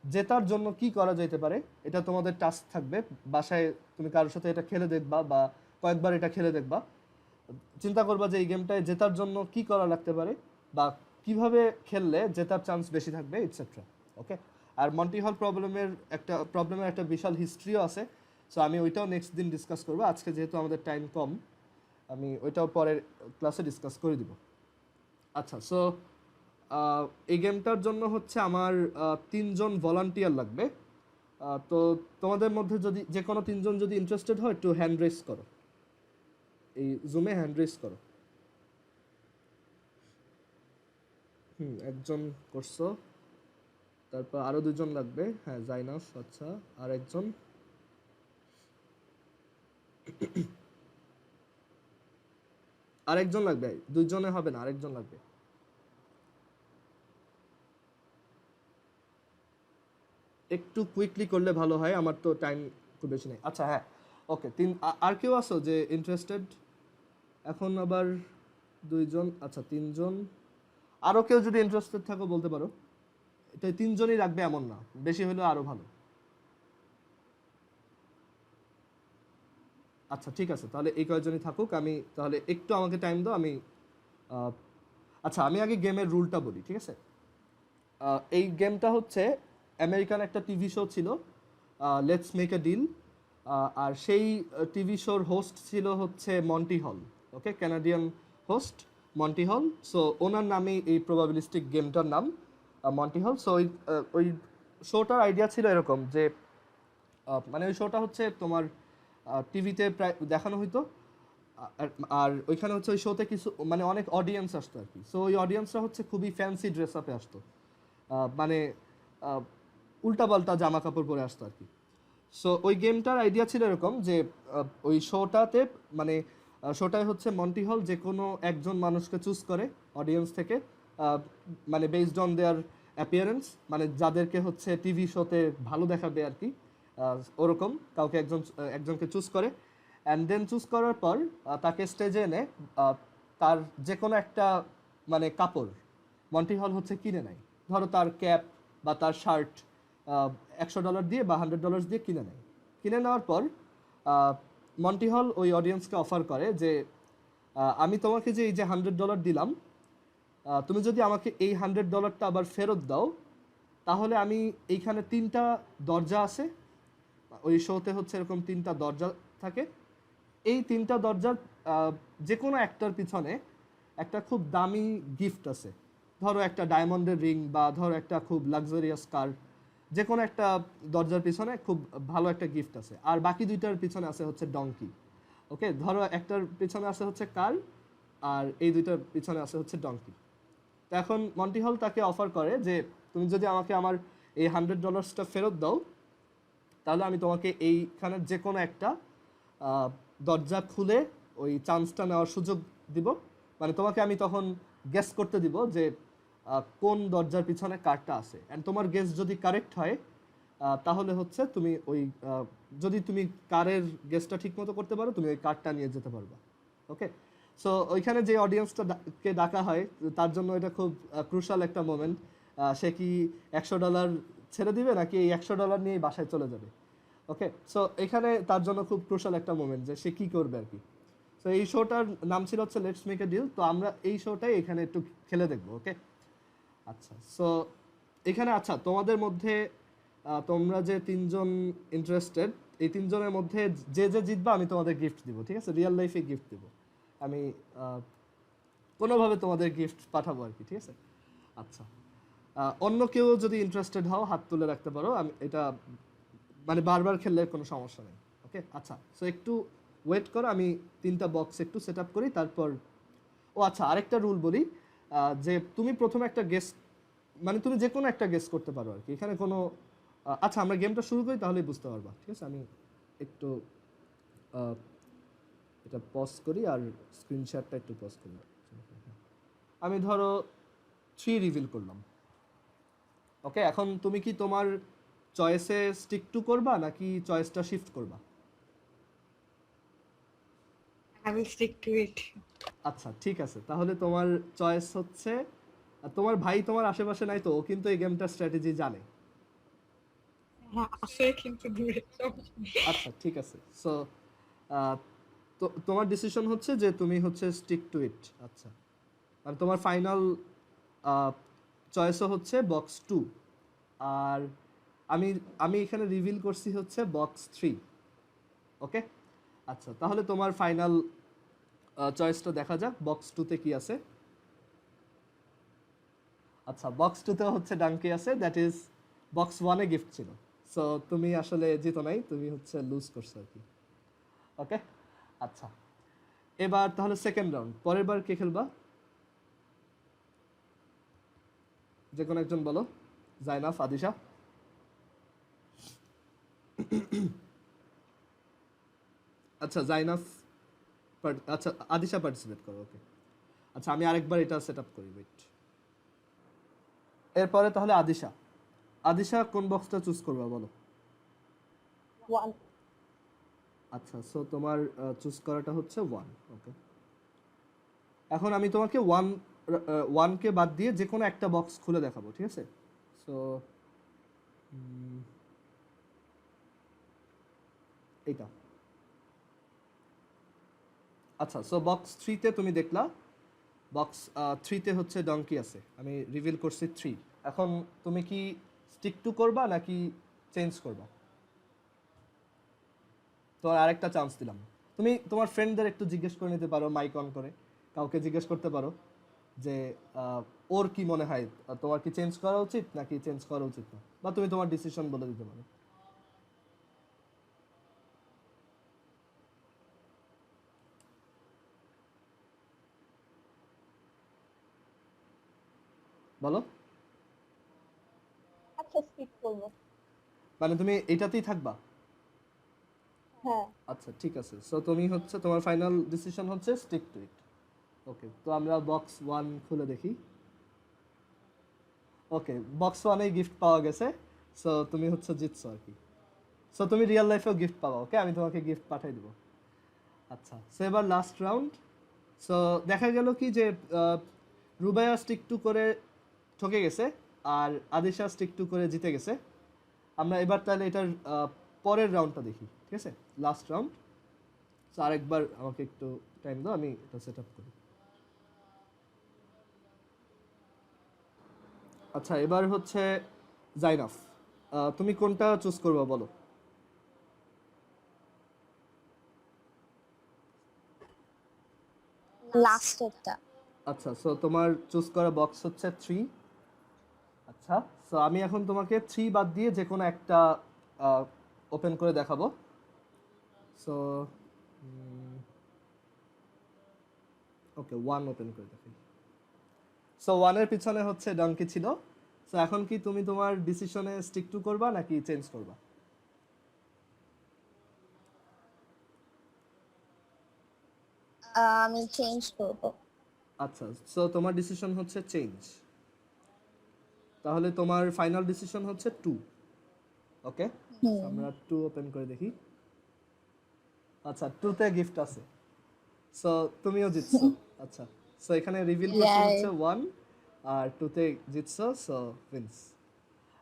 জেতার জন্য কি করা যেতে পারে। এটা তোমাদের টাস্ক থাকবে, বাসায় তুমি কারোর সাথে এটা খেলে দেখবা বা কয়েকবার এটা খেলে দেখবা, চিন্তা করবা যে এই গেমটায় জেতার জন্য কি করা লাগতে পারে বা কিভাবে খেললে জেতার চান্স বেশি থাকবে, ইটসেট্রা। ওকে, আর মন্টি হল প্রবলেমের একটা বিশাল হিস্ট্রিও আছে। সো আমি ওইটাও নেক্সট দিন ডিসকাস করবো, আজকে যেহেতু আমাদের টাইম কম। আমি ওইটাও পরের ক্লাসে ডিসকাস করে দিব। আচ্ছা, সো এই গেমটার জন্য হচ্ছে আমার 3জন ভলান্টিয়ার লাগবে। তো তোমাদের মধ্যে যদি যে কোনো 3জন যদি ইন্টারেস্টেড হয় একটু হ্যান্ড রেস করো, এই জুমে হ্যান্ড রেস করো। একজন করছো, তারপর আরো 2জন লাগবে। হ্যাঁ, জাইনাস, আচ্ছা, আর একজন। আরেকজন লাগবে, 2জনে হবে না, আরেকজন লাগবে। একটু কুইকলি করলে ভালো হয়, আমার তো টাইম খুব বেশি নেই। আচ্ছা, হ্যাঁ, ওকে, আর কেউ আছো যে ইন্টারেস্টেড? এখন আবার 2জন, আচ্ছা 3জন। আরো কেউ যদি ইন্টারেস্টেড থাকো বলতে পারো। এটা 3জনই রাখবে এমন না, বেশি হলেও আরো ভালো। আচ্ছা, ঠিক আছে, তাহলে এই কয়েকজনই থাকুক। আমি তাহলে একটু আমাকে টাইম দাও, আমি আহ, আচ্ছা, আমি আগে গেমের রুলটা বলি, ঠিক আছে? এই গেমটা হচ্ছে আমেরিকান একটা টিভি শো ছিল, লেটস মেক আ ডিল। আর সেই টিভি শোর হোস্ট ছিল হচ্ছে মন্টি হল। ওকে, ক্যানাডিয়ান হোস্ট মন্টি হল। সো ওনার নামেই এই প্রবাবিলিস্টিক গেমটার নাম মন্টি হল। সো ওই শোটার আইডিয়া ছিল এরকম যে মানে ওই শোটা হচ্ছে তোমার টিভিতে প্রায় দেখানো হইতো। আর আর ওইখানে হচ্ছে ওই শোতে কিছু মানে অনেক অডিয়েন্স আসতো আর কি। সো ওই অডিয়েন্সরা হচ্ছে খুবই ফ্যান্সি ড্রেস আপে আসতো, মানে উল্টাপাল্টা জামা কাপড় পরে আসতো আর কি। সো ওই গেমটার আইডিয়া ছিল এরকম যে ওই শোটাতে মানে শোটায় হচ্ছে মন্টি হল যে কোনো একজন মানুষকে চুজ করে অডিয়েন্স থেকে, মানে বেসড অন দেয়ার অ্যাপিয়ারেন্স, মানে যাদেরকে হচ্ছে টিভি শোতে ভালো দেখাবে আর কি, ওরকম কাউকে একজনকে চুজ করে। অ্যান্ড দেন চুজ করার পর তাকে স্টেজে এনে তার যে কোনো একটা মানে কাপড় মন্টি হল হচ্ছে কিনে নেয়। ধরো তার ক্যাপ বা তার শার্ট $100 দিয়ে বা $100 দিয়ে কিনে নেয়। কিনে নেওয়ার পর মন্টি হল ওই অডিয়েন্সকে অফার করে যে আমি তোমাকে যে এই যে $100 দিলাম, তুমি যদি আমাকে এই $100টা আবার ফেরত দাও, তাহলে আমি এইখানে 3টা দরজা আছে, ওই শোতে হচ্ছে এরকম 3টা দরজা থাকে। এই 3টা দরজার যে কোনো একটার পিছনে একটা খুব দামি গিফট আছে। ধরো একটা ডায়মন্ডের রিং বা ধরো একটা খুব লাক্সারিয়াস কার, যে কোনো একটা দরজার পিছনে খুব ভালো একটা গিফট আছে। আর বাকি 2টার পিছনে আছে হচ্ছে ডঙ্কি। ওকে, ধরো একটার পিছনে আছে হচ্ছে কার, আর এই 2টার পিছনে আছে হচ্ছে ডঙ্কি। তো এখন মন্টি হল তাকে অফার করে যে তুমি যদি আমাকে আমার এই $100টা ফেরত দাও, তাহলে আমি তোমাকে এইখানের যে কোনো একটা দরজা খুলে ওই চান্সটা নেওয়ার সুযোগ দিব। মানে তোমাকে আমি তখন গেস করতে দিব যে কোন দরজার পিছনে কারটা আছে। অ্যান্ড তোমার গেস যদি কারেক্ট হয়, তাহলে হচ্ছে তুমি ওই যদি তুমি কারের গেসটা ঠিক মতো করতে পারো, তুমি ওই কারটা নিয়ে যেতে পারবা। ওকে, সো ওইখানে যে অডিয়েন্সটা কে ডাকা হয় তার জন্য এটা খুব ক্রুশাল একটা মোমেন্ট। সে কি $100 ছেড়ে দিবে নাকি এই $100 নিয়েই বাসায় চলে যাবে? ওকে, সো এখানে তার জন্য খুব ক্রুশাল একটা মোমেন্ট যে সে কী করবে আর কি। সো এই শোটার নাম ছিল হচ্ছে লেটস মেক এ ডিল। তো আমরা এই শোটাই এখানে একটু খেলে দেখবো। ওকে, আচ্ছা, সো এখানে আচ্ছা তোমাদের মধ্যে তোমরা যে 3জন ইন্টারেস্টেড, এই 3জনের মধ্যে যে যে জিতবা আমি তোমাদের গিফট দিব, ঠিক আছে? রিয়েল লাইফে গিফট দিব আমি, কোনোভাবে তোমাদের গিফট পাঠাবো আর কি, ঠিক আছে? আচ্ছা, অন্য কেউ যদি ইন্টারেস্টেড হও হাত তুলে রাখতে পারো, আমি এটা মানে বারবার খেললে কোনো সমস্যা নেই। ওকে, আচ্ছা, সো একটু ওয়েট করো, আমি 3টা বক্স একটু সেট আপ করি, তারপর ও আচ্ছা আরেকটা রুল বলি, যে তুমি প্রথমে একটা গেস মানে তুমি যে কোনো একটা গেস করতে পারো আর কি, এখানে কোনো আচ্ছা আমরা গেমটা শুরু করি তাহলেই বুঝতে পারবা, ঠিক আছে? আমি একটু আহ, এটা পজ করি আর স্ক্রিনশটটা একটু পজ করি। আমি ধরো 3 রিভিল করলাম। ওকে, এখন তুমি কি তোমার চয়েসে স্টিক টু করবা নাকি চয়েসটা শিফট করবা? I will stick to it. আচ্ছা, ঠিক আছে, তাহলে তোমার চয়েস হচ্ছে তোমার ভাই তোমার আশেপাশে নাই তো, ও কিন্তু এই গেমটার স্ট্র্যাটেজি জানে। আছে কিন্তু দূরে সব। আচ্ছা, ঠিক আছে, সো তো তোমার ডিসিশন হচ্ছে যে তুমি হচ্ছে স্টিক টু ইট। আচ্ছা, মানে তোমার ফাইনাল চয়েসও হচ্ছে বক্স 2। আর আমি আমি এখানে রিভিল করছি হচ্ছে বক্স 3। ওকে, আচ্ছা, তাহলে তোমার ফাইনাল চয়েসটা দেখা যাক বক্স 2 তে কি আছে। আচ্ছা, বক্স 2 তে হচ্ছে ডাঙ্কি আছে, that is box 1 a gift ছিল। সো তুমি আসলে জিতো নাই, তুমি হচ্ছে লুজ করছো আর কি। ওকে, আচ্ছা এবার তাহলে সেকেন্ড রাউন্ড, পরের বার কে খেলবা? যে কোনো একজন বলো, জাইনাফ, আদিশা। আচ্ছা জাইনাফ, আচ্ছা আদিশা পার্টিসিপেট করো, ওকে। আচ্ছা আমি আরেকবার এটা সেট আপ করি, ওয়েট। এরপরে তাহলে আদিশা, আদিশা কোন বক্সটা চুজ করবা বলো। 1. আচ্ছা, সো তোমার চুজ করাটা হচ্ছে 1, ওকে। এখন আমি তোমাকে 1 কে বাদ দিয়ে যে কোনো একটা বক্স খুলে দেখাবো, ঠিক আছে? সো এইটা। আচ্ছা, সো বক্স 3 তে তুমি দেখলা, বক্স 3 তে হচ্ছে ডঙ্কি আছে, আমি রিভিল করছি 3। এখন তুমি কি স্টিক টু করবা নাকি চেঞ্জ করবা? তোমার আরেকটা চান্স দিলাম, তুমি তোমার ফ্রেন্ডদের একটু জিজ্ঞেস করে নিতে পারো, মাইক অন করে কাউকে জিজ্ঞেস করতে পারো যে ওর কি মনে হয়, তোমার কি চেঞ্জ করা উচিত নাকি চেঞ্জ করা উচিত না, বা তুমি তোমার ডিসিশন বলে দিতে পারো। বলো। আচ্ছা স্কিপ করব। মানে তুমি এটাতেই থাকবা? হ্যাঁ। আচ্ছা ঠিক আছে, সো তুমি হচ্ছে তোমার ফাইনাল ডিসিশন হচ্ছে স্টিক টু ইট। ওকে, তো আমরা বক্স 1 খুলে দেখি। ওকে, বক্স 1 এই গিফট পাওয়া গেছে, সো তুমি হচ্ছে জিতছো আর কি। সো তুমি রিয়েল লাইফেও গিফট পাবা, ওকে, আমি তোমাকে গিফট পাঠিয়ে দেবো। আচ্ছা, সো এবার লাস্ট রাউন্ড। সো দেখা গেল কি যে রুবাইয়া স্টিক টু করে ঠকে গেছে আর আদিশা স্টিক টু করে জিতে গেছে। আমরা এবার তাহলে এটার পরের রাউন্ডটা দেখি, ঠিক আছে? Last round. সো আরেকবার আমাকে একটু টাইম দাও, আমি এটা সেট আপ করি। আচ্ছা, এবার হচ্ছে জাইনাফ, তুমি কোনটা চুজ করবা বলো। লাস্টেরটা। আচ্ছা, সো তোমার চুজ করা বক্স হচ্ছে 3। আচ্ছা, সো আমি এখন তোমাকে 3 বাদ দিয়ে যে কোনো একটা ওপেন করে দেখাবো। সো ওকে, 1 ওপেন করে দেখাই। সো 1 এর পিছনে হচ্ছে ডাঙ্কি ছিল। সো এখন কি তুমি তোমার ডিসিশনে স্টিক টু করবা নাকি চেঞ্জ করবা? আমি চেঞ্জ করব। আচ্ছা, সো তোমার ডিসিশন হচ্ছে চেঞ্জ, তাহলে তোমার ফাইনাল ডিসিশন হচ্ছে 2, ওকে। আমরা 2 ওপেন করে দেখি। আচ্ছা, 2 তে গিফট আছে, সো তুমিও জিতছো। আচ্ছা, সো এখানে রিভিল করছে হচ্ছে 1 আর 2 তে জিতছো, সো উইন্স।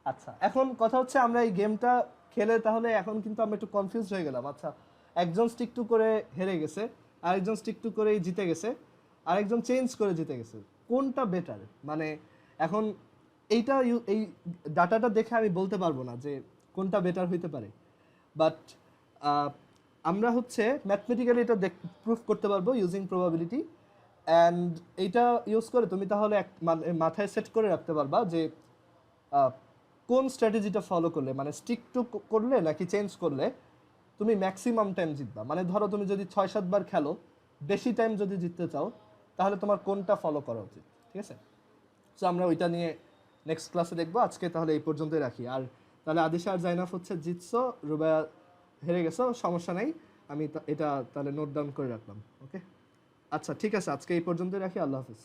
আচ্ছা, এখন কথা হচ্ছে আমরা এই গেমটা খেলে তাহলে এখন কিন্তু আমরা একটু কনফিউজ হয়ে গেলাম। আচ্ছা, একজন স্টিক টু করে হেরে গেছে, আরেকজন স্টিক টু করেই জিতে গেছে, আরেকজন চেঞ্জ করে জিতে গেছে, কোনটা বেটার? মানে এখন এইটা এই ডাটাটা দেখে আমি বলতে পারবো না যে কোনটা বেটার হইতে পারে, বাট আমরা হচ্ছে ম্যাথমেটিক্যালি এটা প্রুফ করতে পারবো ইউজিং প্রবাবিলিটি। অ্যান্ড এইটা ইউজ করে তুমি তাহলে মাথায় সেট করে রাখতে পারবা যে কোন স্ট্র্যাটেজিটা ফলো করলে, মানে স্টিক টু করলে নাকি চেঞ্জ করলে তুমি ম্যাক্সিমাম টাইম জিতবা। মানে ধরো তুমি যদি 6-7 বার খেলো, বেশি টাইম যদি জিততে চাও, তাহলে তোমার কোনটা ফলো করা উচিত, ঠিক আছে? সো আমরা ওইটা নিয়ে নেক্সট ক্লাসে দেখবো। আজকে তাহলে এই পর্যন্তই রাখি। আর তাহলে আদিশা আর জাইনাফ হচ্ছে জিতছো, রুবায়া হেরে গেছো, সমস্যা নাই, আমি এটা তাহলে নোট ডাউন করে রাখলাম, ওকে। আচ্ছা ঠিক আছে, আজকে এই পর্যন্তই রাখি, আল্লাহ হাফিজ।